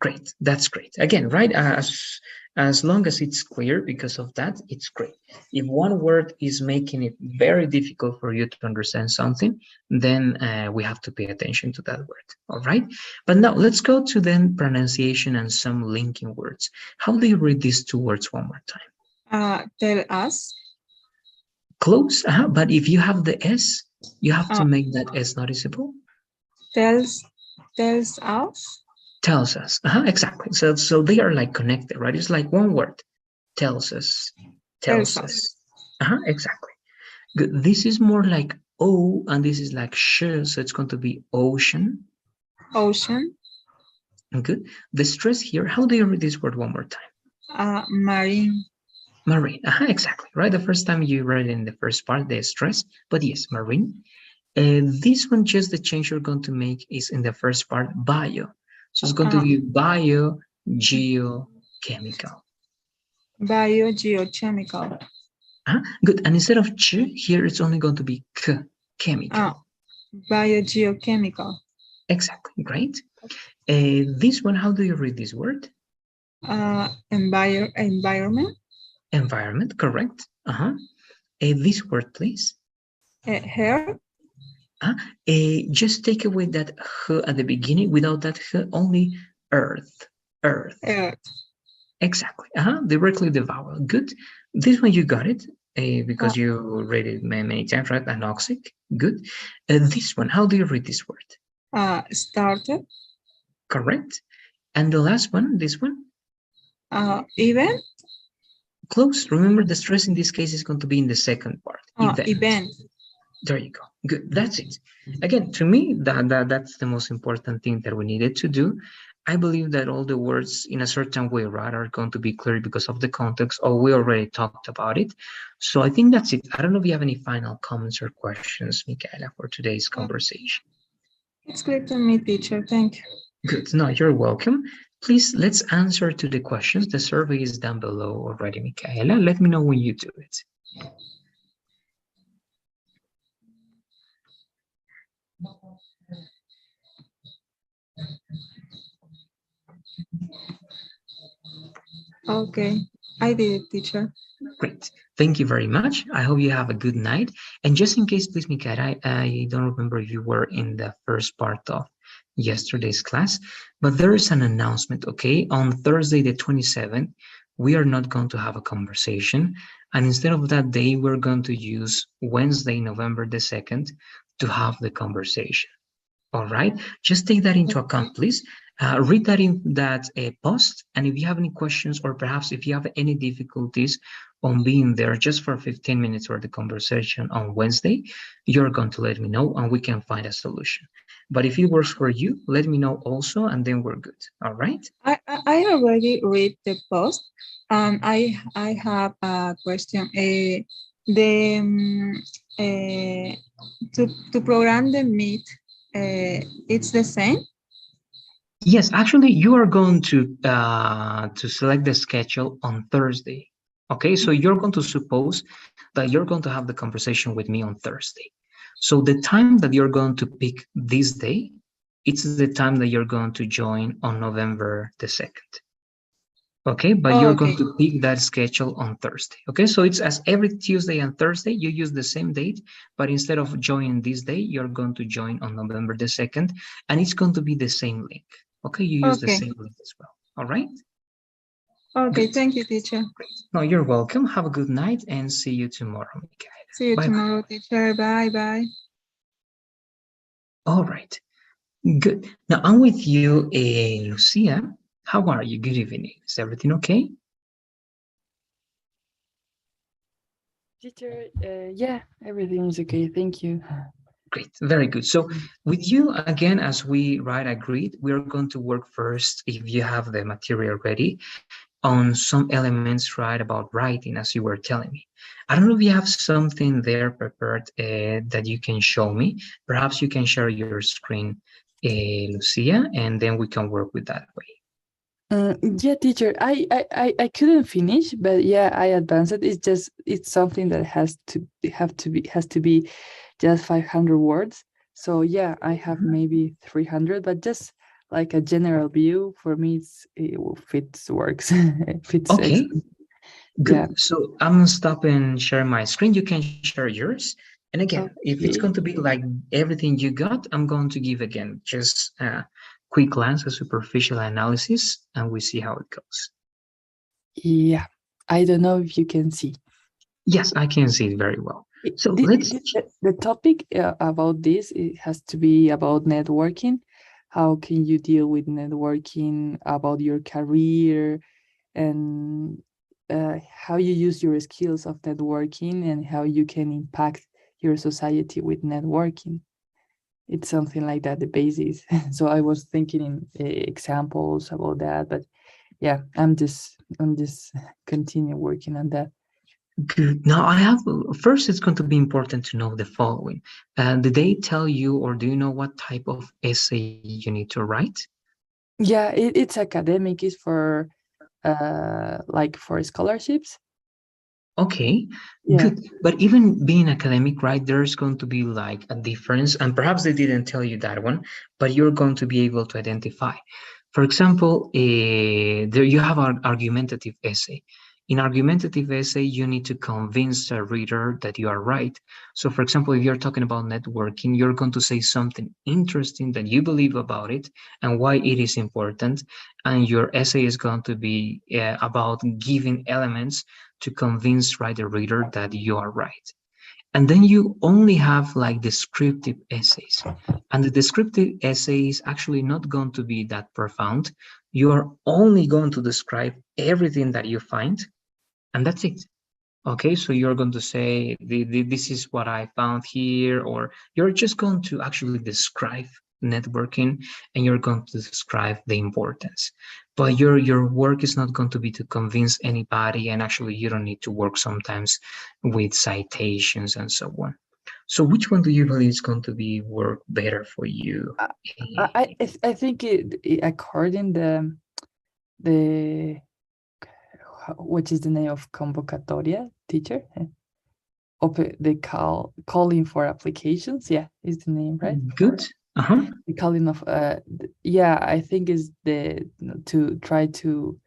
Great. That's great. Again, right? As As long as it's clear, because of that, it's great. If one word is making it very difficult for you to understand something, then we have to pay attention to that word. All right. But now let's go to then pronunciation and some linking words. How do you read these two words one more time? Tell us. Close, but if you have the S, you have to Uh, make that S noticeable. tells us. Tells us, exactly. So they are like connected, right? It's like one word. Tells us, tells us. Exactly. Good. This is more like O, and this is like sh, so it's going to be ocean. Ocean. Good. The stress here, how do you read this word one more time? Marine. Marine. Exactly. Right. The first time you read it in the first part, the stress, but yes, marine. This one, just the change you're going to make is in the first part, bio. So it's going to be bio, geochemical. Biogeochemical. Good. And instead of ch, here it's only going to be k, chemical. Biogeochemical. Exactly. Great. This one, how do you read this word? Environment. Environment, correct. This word, please. Hair. Just take away that h at the beginning. Without that h, only earth. Earth. Exactly. Directly the vowel. Good. This one you got it because you read it many times, right? Anoxic. Good. This one, how do you read this word? Started. Correct. And the last one, this one? Event. Close. Remember, the stress in this case is going to be in the second part. Event. There you go. Good. That's it. Again, to me, that's the most important thing that we needed to do. I believe that all the words in a certain way, right, are going to be clear because of the context, or we already talked about it. So I think that's it. I don't know if you have any final comments or questions, Michaela, for today's conversation. It's clear to me, teacher. Thank you. Good. No, you're welcome. Please, let's answer to the questions. The survey is down below already, Michaela. Let me know when you do it. Okay, I did it, teacher. Great. Thank you very much. I hope you have a good night. And just in case, please, Michaela, I don't remember if you were in the first part of yesterday's class, but there is an announcement, okay? On Thursday, the 27th, we are not going to have a conversation. And instead of that day, we're going to use Wednesday, November the 2nd, to have the conversation. All right, just take that into account, please. Read that in that post, and if you have any questions, or perhaps if you have any difficulties on being there just for 15 minutes for the conversation on Wednesday, you're going to let me know and we can find a solution. But if it works for you, let me know also, and then we're good. All right? I already read the post. I have a question. To program the meet, it's the same? Yes, actually, you are going to select the schedule on Thursday. Okay, so you're going to suppose that you're going to have the conversation with me on Thursday. So the time that you're going to pick this day, it's the time that you're going to join on November the 2nd. Okay, but you're going to pick that schedule on Thursday. Okay, so it's as every Tuesday and Thursday, you use the same date, but instead of joining this day, you're going to join on November the 2nd, and it's going to be the same link. Okay, you use the same link as well. All right? Okay, thank you, teacher. Great. No, you're welcome. Have a good night and see you tomorrow, Michaela. See you tomorrow, teacher. Bye-bye. All right, good. Now I'm with you, Lucia. How are you? Good evening. Is everything okay? Teacher, yeah, everything's okay. Thank you. Great, very good. So with you, again, as we agreed, we are going to work first, if you have the material ready, on some elements, about writing, as you were telling me. I don't know if you have something there prepared that you can show me. Perhaps you can share your screen, Lucia, and then we can work with that way. Yeah, teacher, I couldn't finish, but yeah, I advanced it. It's something that has to be just 500 words. So yeah, I have maybe 300, but just like a general view. For me, it fits works. Fits Okay, excellent. Yeah. good. So I'm gonna stop and share my screen. You can share yours. And again, if it's going to Okay. be like everything you got, I'm going to give again just a quick glance, a superficial analysis, and we see how it goes. Yeah. I don't know if you can see. Yes, I can see it very well. It- So the, let's, the topic about this, it has to be about networking. How can you deal with networking, about your career, and how you use your skills of networking, and how you can impact your society with networking. It's something like that, the basis. So I was thinking in examples about that, but yeah, I'm just continue working on that. good. Now I have, first it's going to be important to know the following. Did they tell you or do you know what type of essay you need to write? Yeah, it's academic. It's for like for scholarships. Okay, Yeah. good. But even being academic, right, there's going to be like a difference, and perhaps they didn't tell you that one, but you're going to be able to identify. For example, there you have an argumentative essay. In argumentative essay, you need to convince the reader that you are right. So, for example, if you're talking about networking, you're going to say something interesting that you believe about it and why it is important. And your essay is going to be about giving elements to convince right the reader that you are right. And then you only have like descriptive essays. And the descriptive essay is actually not going to be that profound. You are only going to describe everything that you find, and that's it. Okay, so you're going to say, this is what I found here, or you're just going to actually describe networking and you're going to describe the importance. But your work is not going to be to convince anybody, and actually you don't need to work sometimes with citations and so on. So which one do you believe is going to be work better for you? I I think according the which is the name of convocatoria teacher, the calling for applications. Yeah, is the name, right? Good. Uh-huh. The calling of yeah, I think is the to try to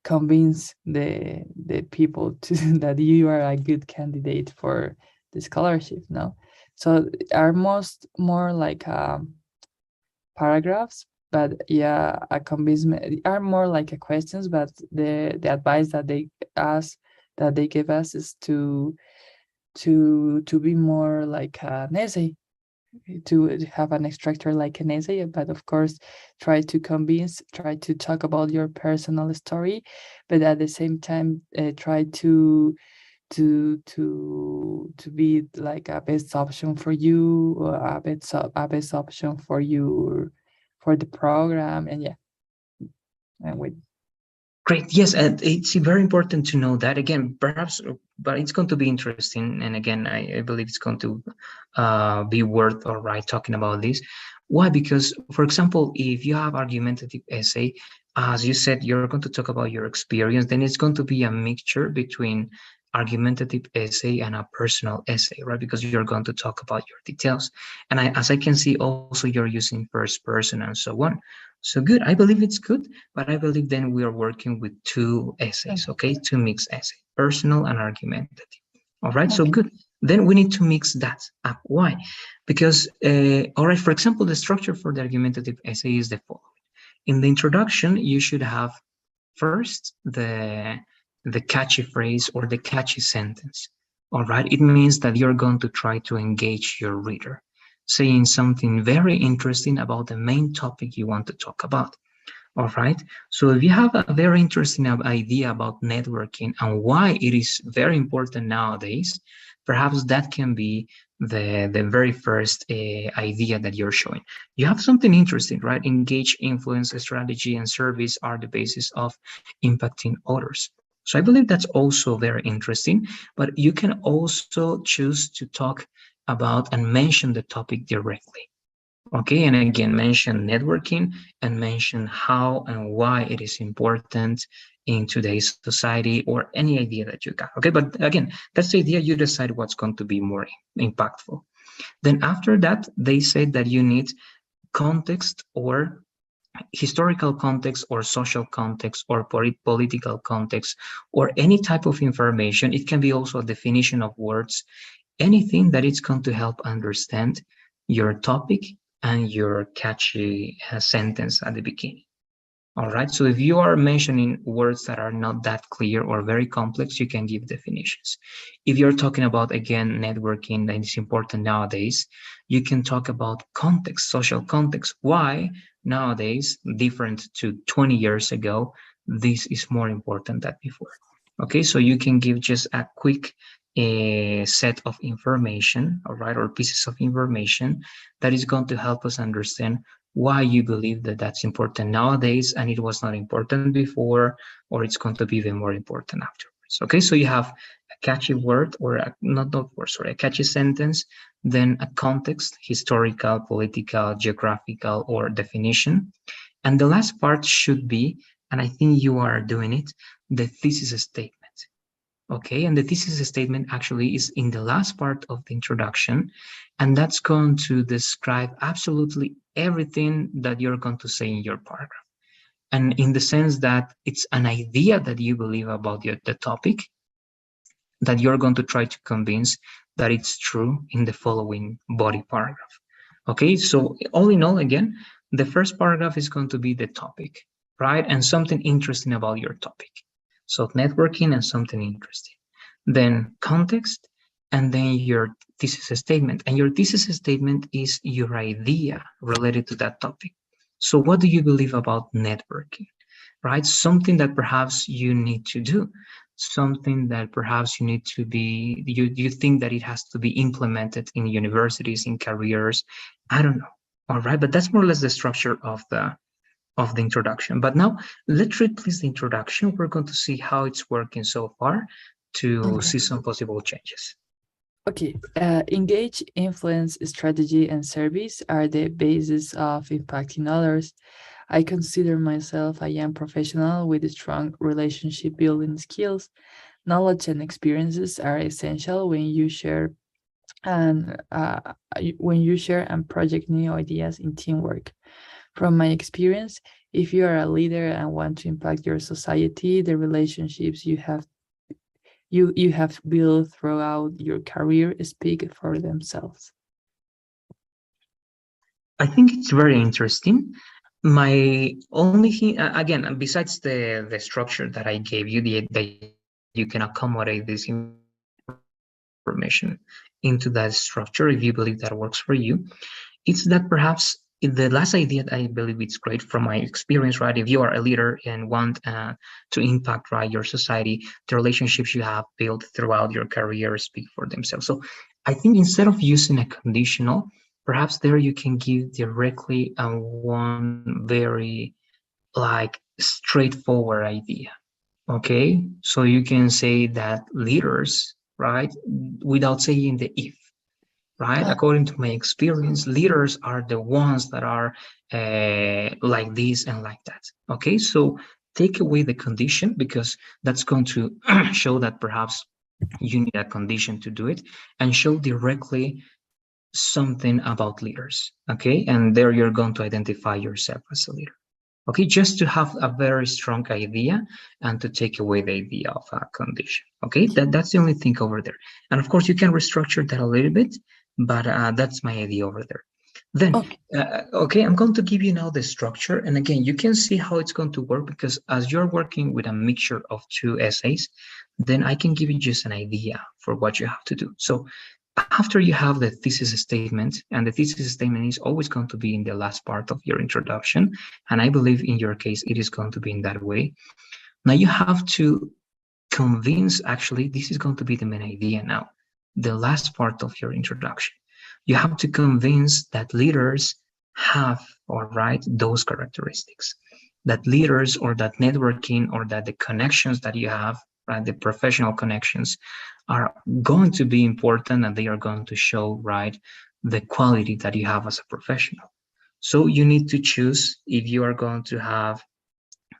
convince the people to that you are a good candidate for the scholarship. No, so are most more like paragraphs, but yeah, a convincement are more like a questions, but the advice that they give us is to be more like an essay, to have an structure like an essay, but of course try to convince, try to talk about your personal story, but at the same time try to be like a best option for you, or a best option for you for the program. And yeah, and with Great. Yes, and it's very important to know that again, perhaps, but it's going to be interesting. And again, I believe it's going to be worth all right talking about this. Why? Because, for example, if you have argumentative essay, as you said, you're going to talk about your experience, then it's going to be a mixture between argumentative essay and a personal essay, right? Because you're going to talk about your details. And as I can see, also you're using first person and so on. So good. I believe it's good, but I believe then we are working with two essays, okay? Two mixed essays, personal and argumentative. All right, so okay. good. Then we need to mix that up. Why? Because, all right, for example, the structure for the argumentative essay is the following. In the introduction, you should have first the catchy phrase or the catchy sentence. All right, it means that you're going to try to engage your reader, saying something very interesting about the main topic you want to talk about. All right. So if you have a very interesting idea about networking and why it is very important nowadays, perhaps that can be the very first idea that you're showing. You have something interesting, right? Engage, influence, strategy, and service are the basis of impacting others. So I believe that's also very interesting, but you can also choose to talk about and mention the topic directly. Okay, and again, mention networking and mention how and why it is important in today's society or any idea that you got. Okay, but again, that's the idea. You decide what's going to be more impactful. Then after that, they said that you need context or historical context or social context or political context or any type of information. It can be also a definition of words, anything that is going to help understand your topic and your catchy sentence at the beginning. All right, so if you are mentioning words that are not that clear or very complex, you can give definitions. If you're talking about, again, networking, that is important nowadays, you can talk about context, social context. Why nowadays, different to 20 years ago, this is more important than before. Okay, so you can give just a quick set of information, all right, or pieces of information that is going to help us understand why you believe that that's important nowadays and it was not important before, or it's going to be even more important afterwards. Okay, so you have a catchy word or not word, sorry, a catchy sentence, then a context, historical, political, geographical, or definition. And the last part should be, and I think you are doing it, the thesis statement. Okay, and the thesis statement actually is in the last part of the introduction, and that's going to describe absolutely everything that you're going to say in your paragraph. And in the sense that it's an idea that you believe about the topic that you're going to try to convince that it's true in the following body paragraph. Okay, so all in all, again, the first paragraph is going to be the topic, right? And something interesting about your topic. So networking and something interesting. Then context, and then your thesis statement. And your thesis statement is your idea related to that topic. So what do you believe about networking, right? Something that perhaps you need to do, something that perhaps you need to be, you think that it has to be implemented in universities, in careers. I don't know. All right, but that's more or less the structure of the introduction. But now let's read please the introduction. We're going to see how it's working so far to see some possible changes. Okay, engage, influence, strategy, and service are the basis of impacting others. I consider myself a young professional with strong relationship building skills. Knowledge and experiences are essential and when you share and project new ideas in teamwork. From my experience, if you are a leader and want to impact your society, the relationships you have built throughout your career speak for themselves. I think it's very interesting. My only thing, again, besides the structure that I gave you, that you can accommodate this information into that structure if you believe that works for you, it's that perhaps the last idea that I believe it's great from my experience, right? If you are a leader and want to impact, right, your society, the relationships you have built throughout your career speak for themselves. So I think instead of using a conditional, perhaps there you can give directly one very like straightforward idea. Okay, so you can say that leaders, right, without saying the if, right? According to my experience, leaders are the ones that are like this and like that. Okay, so take away the condition because that's going to show that perhaps you need a condition to do it, and show directly something about leaders. Okay, and there you're going to identify yourself as a leader. Okay, just to have a very strong idea and to take away the idea of a condition. Okay, that's the only thing over there. And of course, you can restructure that a little bit, but that's my idea over there. Then, okay, I'm going to give you now the structure. And again, you can see how it's going to work because as you're working with a mixture of two essays, then I can give you just an idea for what you have to do. So after you have the thesis statement, and the thesis statement is always going to be in the last part of your introduction, and I believe in your case it is going to be in that way. Now you have to convince, actually, this is going to be the main idea now, the last part of your introduction. You have to convince that leaders have, all right, those characteristics, that leaders or that networking or that the connections that you have, right, the professional connections are going to be important and they are going to show, right, the quality that you have as a professional. So you need to choose, if you are going to have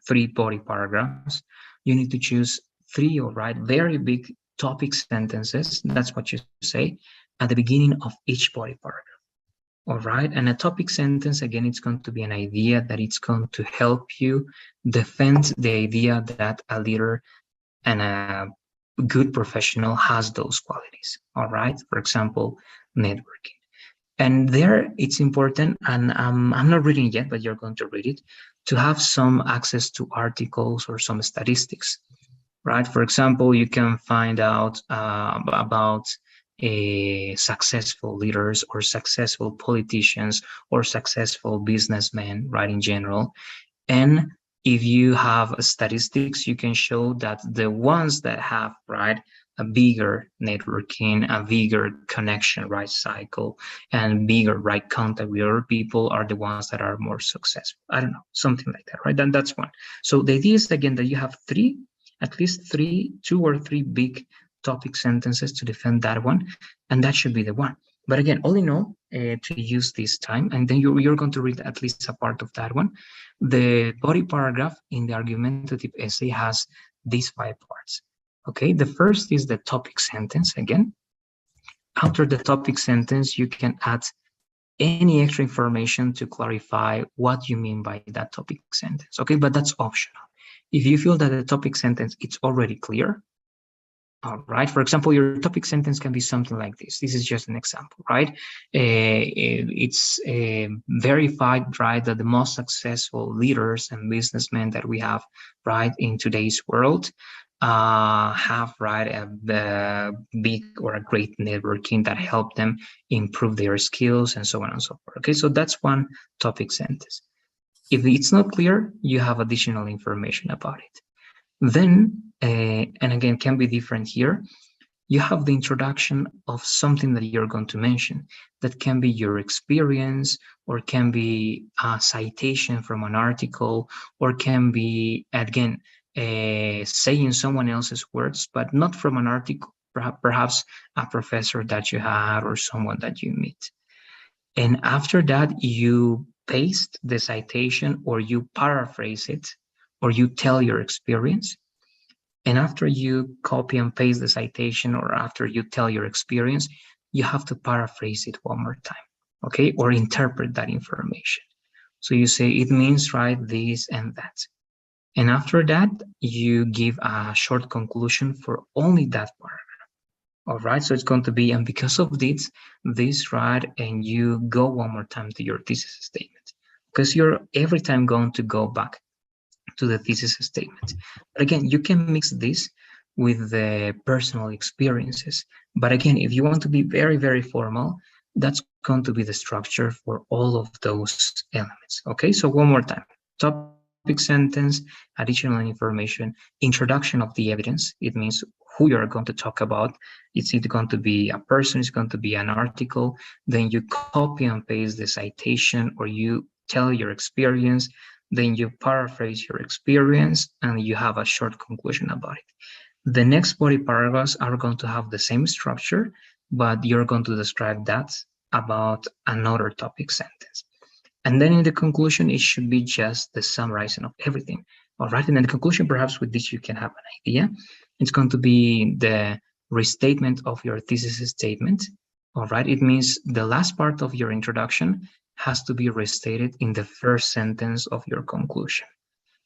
3 body paragraphs, you need to choose 3, all right, very big topic sentences, that's what you say, at the beginning of each body paragraph. All right. And a topic sentence, again, it's going to be an idea that it's going to help you defend the idea that a leader and a good professional has those qualities. All right. For example, networking. And there it's important, and I'm not reading yet, but you're going to read it, to have some access to articles or some statistics, right? For example, you can find out about successful leaders or successful politicians or successful businessmen, right, in general. And if you have statistics, you can show that the ones that have, right, a bigger networking, a bigger connection, right, cycle, and bigger, right, contact with other people are the ones that are more successful. I don't know, something like that, right? And that's one. So the idea is, again, that you have at least two or three big topic sentences to defend that one, and that should be the one. But again, all in all, to use this time, and then you're going to read at least a part of that one. The body paragraph in the argumentative essay has these 5 parts. Okay, the first is the topic sentence. Again, after the topic sentence, you can add any extra information to clarify what you mean by that topic sentence. Okay, but that's optional. If you feel that the topic sentence it's already clear, all right. For example, your topic sentence can be something like this. This is just an example, right? It's verified, right, that the most successful leaders and businessmen that we have, right, in today's world have, right, a big or a great networking that help them improve their skills and so on and so forth. Okay, so that's one topic sentence. If it's not clear, you have additional information about it. Then, and again, can be different here, you have the introduction of something that you're going to mention. That can be your experience, or can be a citation from an article, or can be, again, saying someone else's words, but not from an article, perhaps a professor that you had or someone that you meet. And after that, you paste the citation, or you paraphrase it, or you tell your experience. And after you copy and paste the citation, or after you tell your experience, you have to paraphrase it one more time, okay? Or interpret that information. So you say, it means, right, this and that. And after that, you give a short conclusion for only that paragraph. All right, so it's going to be, and because of this, right, and you go one more time to your thesis statement, because you're every time going to go back to the thesis statement. But again, you can mix this with the personal experiences. But again, if you want to be very, very formal, that's going to be the structure for all of those elements. Okay, so one more time. Topic sentence, additional information, introduction of the evidence. It means who you're going to talk about. It's either going to be a person, it's going to be an article. Then you copy and paste the citation, or you tell your experience. Then you paraphrase your experience, and you have a short conclusion about it. The next body paragraphs are going to have the same structure, but you're going to describe that about another topic sentence. And then in the conclusion, it should be just the summarizing of everything. All right, and then the conclusion, perhaps with this you can have an idea. It's going to be the restatement of your thesis statement. All right, it means the last part of your introduction has to be restated in the first sentence of your conclusion.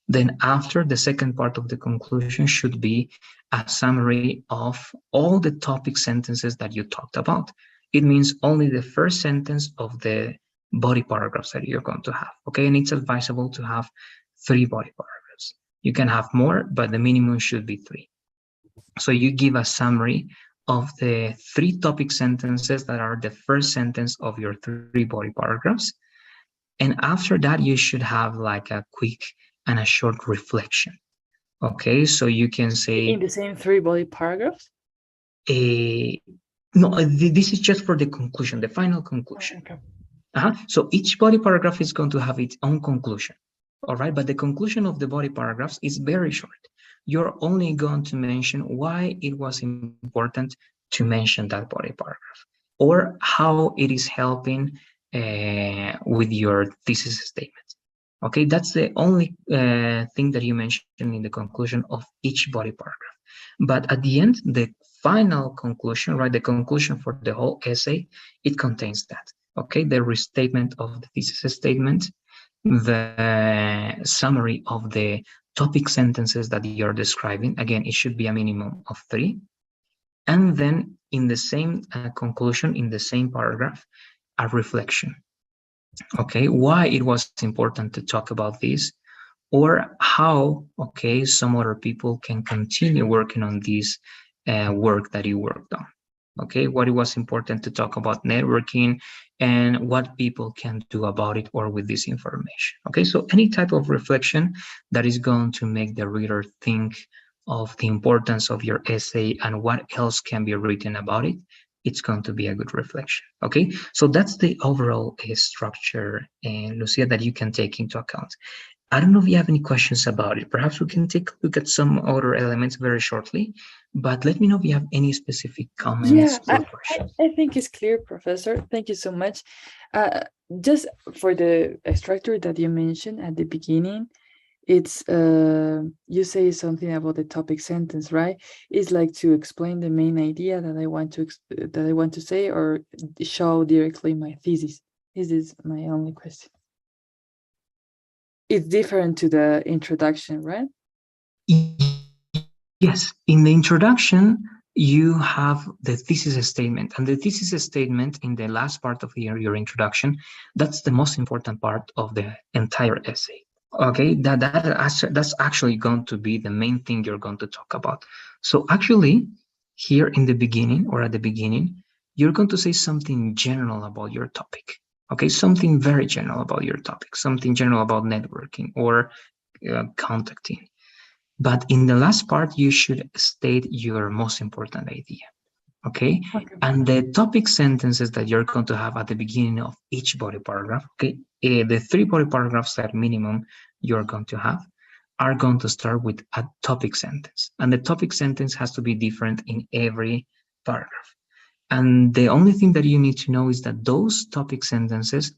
Then after, the second part of the conclusion should be a summary of all the topic sentences that you talked about. It means only the first sentence of the body paragraphs that you're going to have, okay? And it's advisable to have 3 body paragraphs. You can have more, but the minimum should be 3. So you give a summary of the 3 topic sentences that are the first sentence of your 3 body paragraphs. And after that, you should have like a quick and a short reflection. Okay, so you can say in the same 3 body paragraphs. No, this is just for the conclusion, the final conclusion. Okay. So each body paragraph is going to have its own conclusion. All right, but the conclusion of the body paragraphs is very short. You're only going to mention why it was important to mention that body paragraph, or how it is helping with your thesis statement. Okay, that's the only thing that you mention in the conclusion of each body paragraph. But at the end, the final conclusion, right, the conclusion for the whole essay, it contains that. Okay, the restatement of the thesis statement, the summary of the topic sentences that you're describing. Again, it should be a minimum of 3. And then in the same conclusion, in the same paragraph, a reflection. Okay, why it was important to talk about this, or how, okay, some other people can continue working on this work that you worked on. Okay, what it was important to talk about networking and what people can do about it or with this information. Okay, so any type of reflection that is going to make the reader think of the importance of your essay and what else can be written about it, it's going to be a good reflection. Okay, so that's the overall structure, Lucia, that you can take into account. I don't know if you have any questions about it. Perhaps we can take a look at some other elements very shortly, but let me know if you have any specific Yeah, comments or questions. I think it's clear, Professor. Thank you so much. Just for the structure that you mentioned at the beginning, it's you say something about the topic sentence, right? It's like to explain the main idea that I want to say, or show directly my thesis. This is my only question. It's different to the introduction, right? Yes, in the introduction, you have the thesis statement, and the thesis statement in the last part of your introduction, that's the most important part of the entire essay. Okay, that's actually going to be the main thing you're going to talk about. So actually, here in the beginning or at the beginning, you're going to say something general about your topic. Okay, something very general about your topic, something general about networking or contacting. But in the last part, you should state your most important idea. Okay. Okay. And the topic sentences that you're going to have at the beginning of each body paragraph, okay, the 3 body paragraphs that minimum you're going to have are going to start with a topic sentence. And the topic sentence has to be different in every paragraph. And the only thing that you need to know is that those topic sentences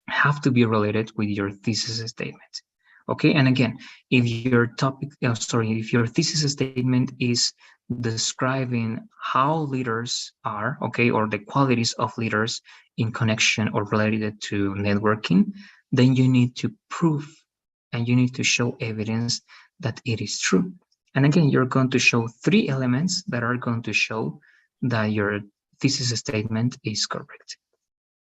have to be related with your thesis statement. Okay, and again, if your topic, if your thesis statement is describing how leaders are, okay, or the qualities of leaders in connection or related to networking, then you need to prove and you need to show evidence that it is true. And again, you're going to show 3 elements that are going to show that your thesis statement is correct.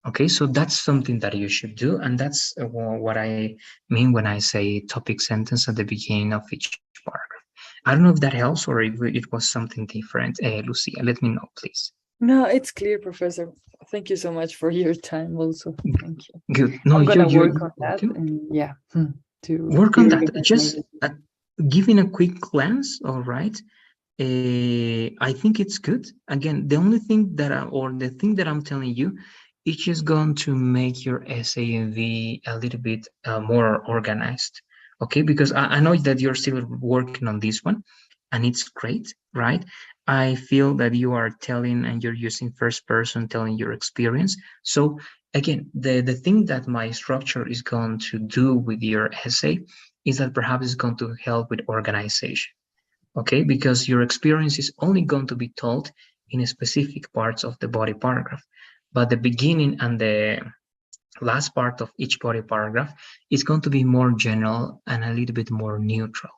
Okay, so that's something that you should do, and that's what I mean when I say topic sentence at the beginning of each paragraph. I don't know if that helps or if it was something different. Lucia, let me know, please. No, it's clear, Professor. Thank you so much for your time also. Thank you. Good. No, I'm gonna you're work on that, welcome. and yeah, to Work on that. reorganize my Just giving a quick glance, all right. I think it's good. Again, the only thing that the thing that I'm telling you, it's just going to make your essay be a little bit more organized. Okay, because I know that you're still working on this one, and it's great, right? I feel that you are telling and you're using first person telling your experience. So again, the thing that my structure is going to do with your essay is that perhaps it's going to help with organization. Okay, because your experience is only going to be told in specific parts of the body paragraph, but the beginning and the last part of each body paragraph is going to be more general and a little bit more neutral.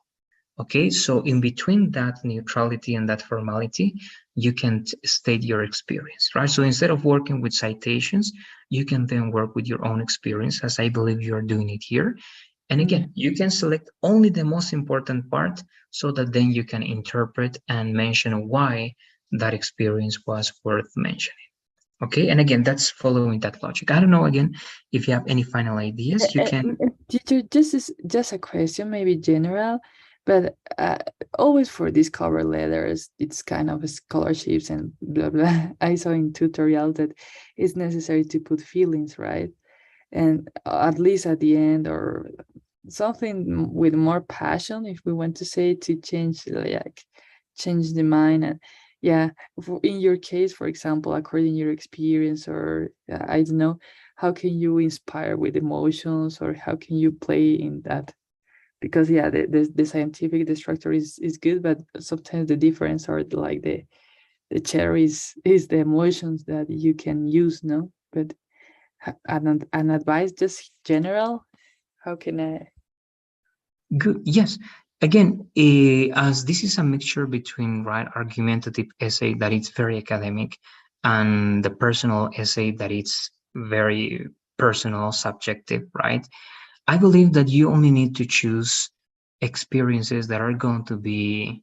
Okay, so in between that neutrality and that formality, you can state your experience, right? So instead of working with citations, you can then work with your own experience, as I believe you are doing it here. And again, you can select only the most important part so that then you can interpret and mention why that experience was worth mentioning. Okay, and again, that's following that logic. I don't know, again, if you have any final ideas, you can. Teacher, just a question, maybe general, but always for these cover letters, it's kind of scholarships and blah blah. I saw in tutorials that it's necessary to put feelings, right? And at least at the end, or something with more passion, if we want to say, to change the mind. And yeah, in your case, for example, according to your experience, or I don't know, how can you inspire with emotions, or how can you play in that? Because yeah, the scientific, the structure is good, but sometimes the difference, or like the cherries is the emotions that you can use, no? But an advice, just general? How can I? Good. Yes. Again, as this is a mixture between right argumentative essay that it's very academic and the personal essay that it's very personal, subjective, right? I believe that you only need to choose experiences that are going to be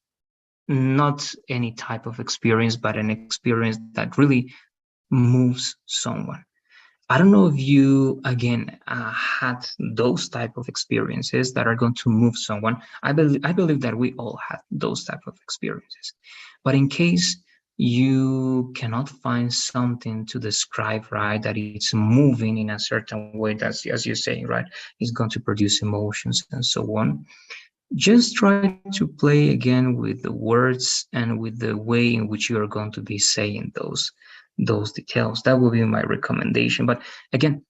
not any type of experience, but an experience that really moves someone. I don't know if you again had those type of experiences that are going to move someone. I believe that we all had those type of experiences, but in case you cannot find something to describe right that it's moving in a certain way, that's as you're saying, right, it's going to produce emotions and so on. Just try to play again with the words and with the way in which you are going to be saying those details. That will be my recommendation. But again,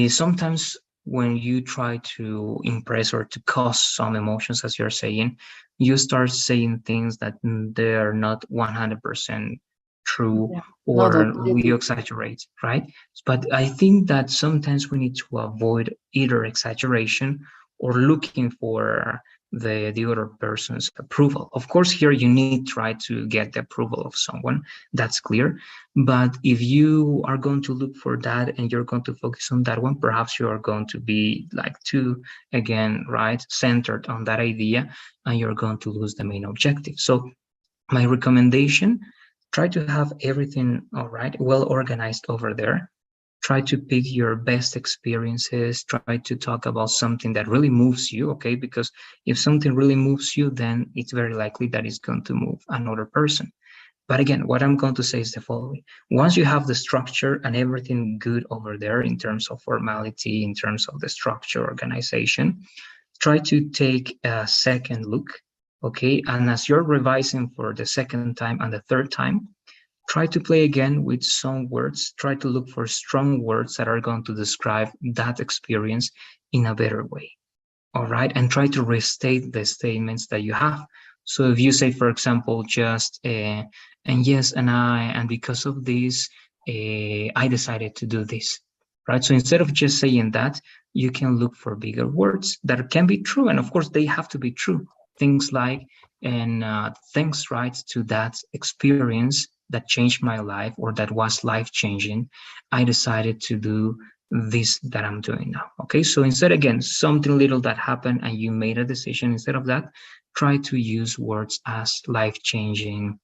sometimes when you try to impress or to cause some emotions, as you're saying, you start saying things that they are not 100% true, Yeah, not or you objective. exaggerate, right? But I think that sometimes we need to avoid either exaggeration or looking for the other person's approval. Of course, here you need try to get the approval of someone, that's clear. But if you are going to look for that and you're going to focus on that one, perhaps you are going to be like too, again, right, centered on that idea, and you're going to lose the main objective. So my recommendation, try to have everything all right, well organized over there. Try to pick your best experiences, try to talk about something that really moves you, okay? Because if something really moves you, then it's very likely that it's going to move another person. But again, what I'm going to say is the following. Once you have the structure and everything good over there in terms of formality, in terms of the structure, organization, try to take a second look, okay? And as you're revising for the second time and the third time, try to play again with some words. Try to look for strong words that are going to describe that experience in a better way. All right. And try to restate the statements that you have. So if you say, for example, just, and yes, and because of this, I decided to do this. Right. So instead of just saying that, you can look for bigger words that can be true. And of course, they have to be true. Things like, and thanks, right, to that experience that changed my life or that was life changing, I decided to do this that I'm doing now. Okay, so instead, again, something little that happened and you made a decision, instead of that, try to use words as life changing,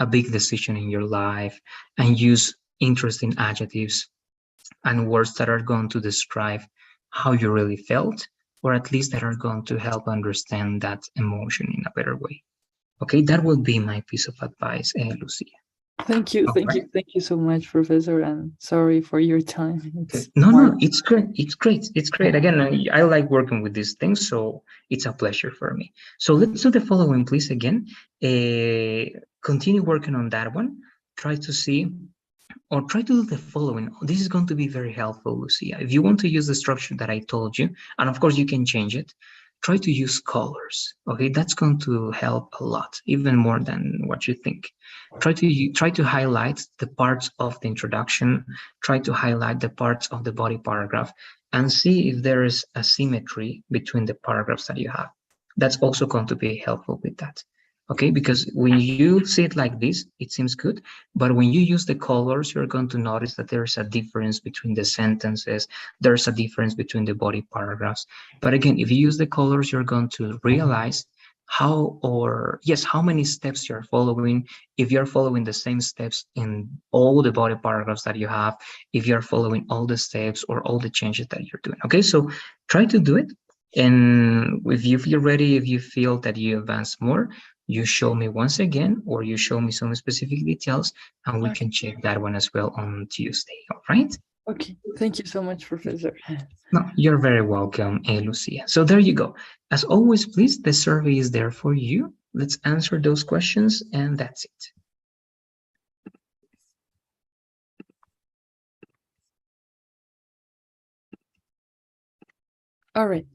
a big decision in your life, and use interesting adjectives and words that are going to describe how you really felt, or at least that are going to help understand that emotion in a better way. Okay, that would be my piece of advice, Lucia. Thank you, All thank right. you, thank you so much, Professor. And sorry for your time. Okay. It's No, more. no, it's great. It's great. It's great. Again, I like working with these things, so it's a pleasure for me. So let's do the following, please. Again, continue working on that one. Try to see, or try to do the following. This is going to be very helpful, Lucia. If you want to use the structure that I told you, and of course you can change it, try to use colors. Okay, that's going to help a lot, even more than what you think. Try to highlight the parts of the introduction, try to highlight the parts of the body paragraph, and see if there is a symmetry between the paragraphs that you have. That's also going to be helpful with that. Okay, because when you see it like this, it seems good, but when you use the colors, you're going to notice that there's a difference between the sentences, there's a difference between the body paragraphs. But again, if you use the colors, you're going to realize how, or yes, how many steps you're following, if you're following the same steps in all the body paragraphs that you have, if you're following all the steps or all the changes that you're doing. Okay, so try to do it. And if you feel ready, if you feel that you advance more, you show me once again, or you show me some specific details, and we can check that one as well on Tuesday. All right. Okay, thank you so much, Professor. No, you're very welcome, Lucia. So there you go. As always, please, the survey is there for you. Let's answer those questions, and that's it. All right.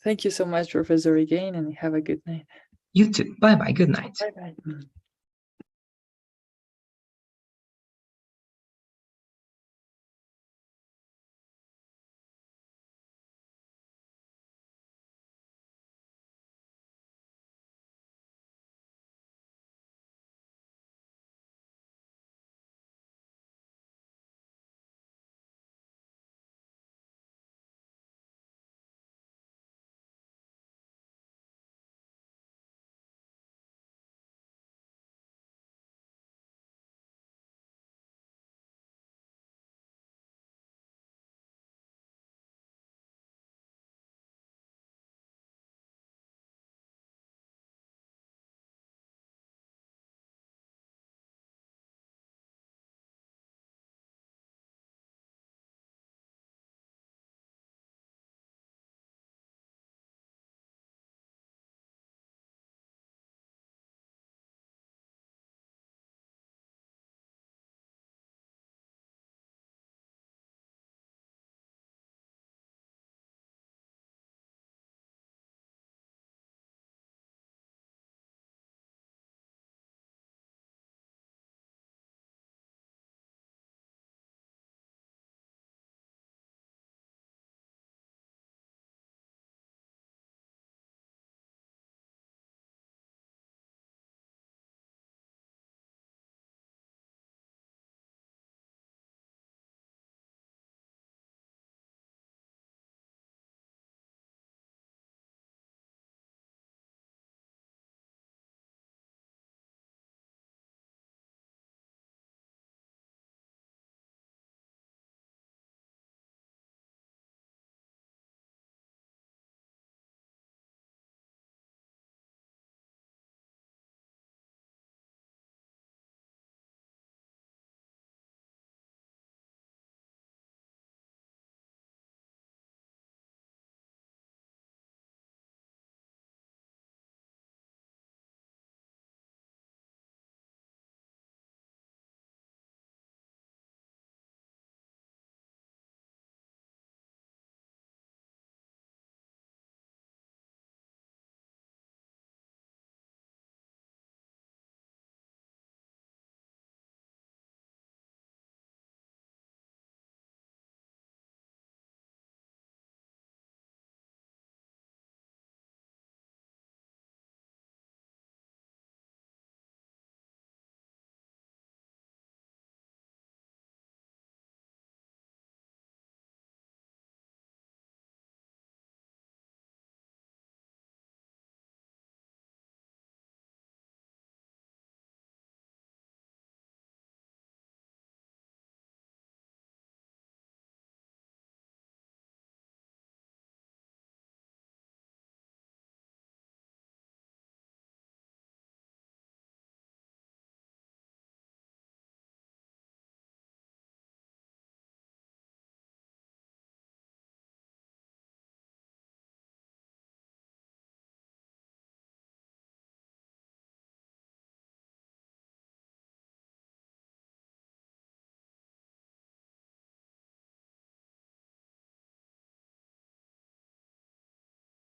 Thank you so much, Professor, again, and have a good night. You too. Bye bye. Good night. Bye bye.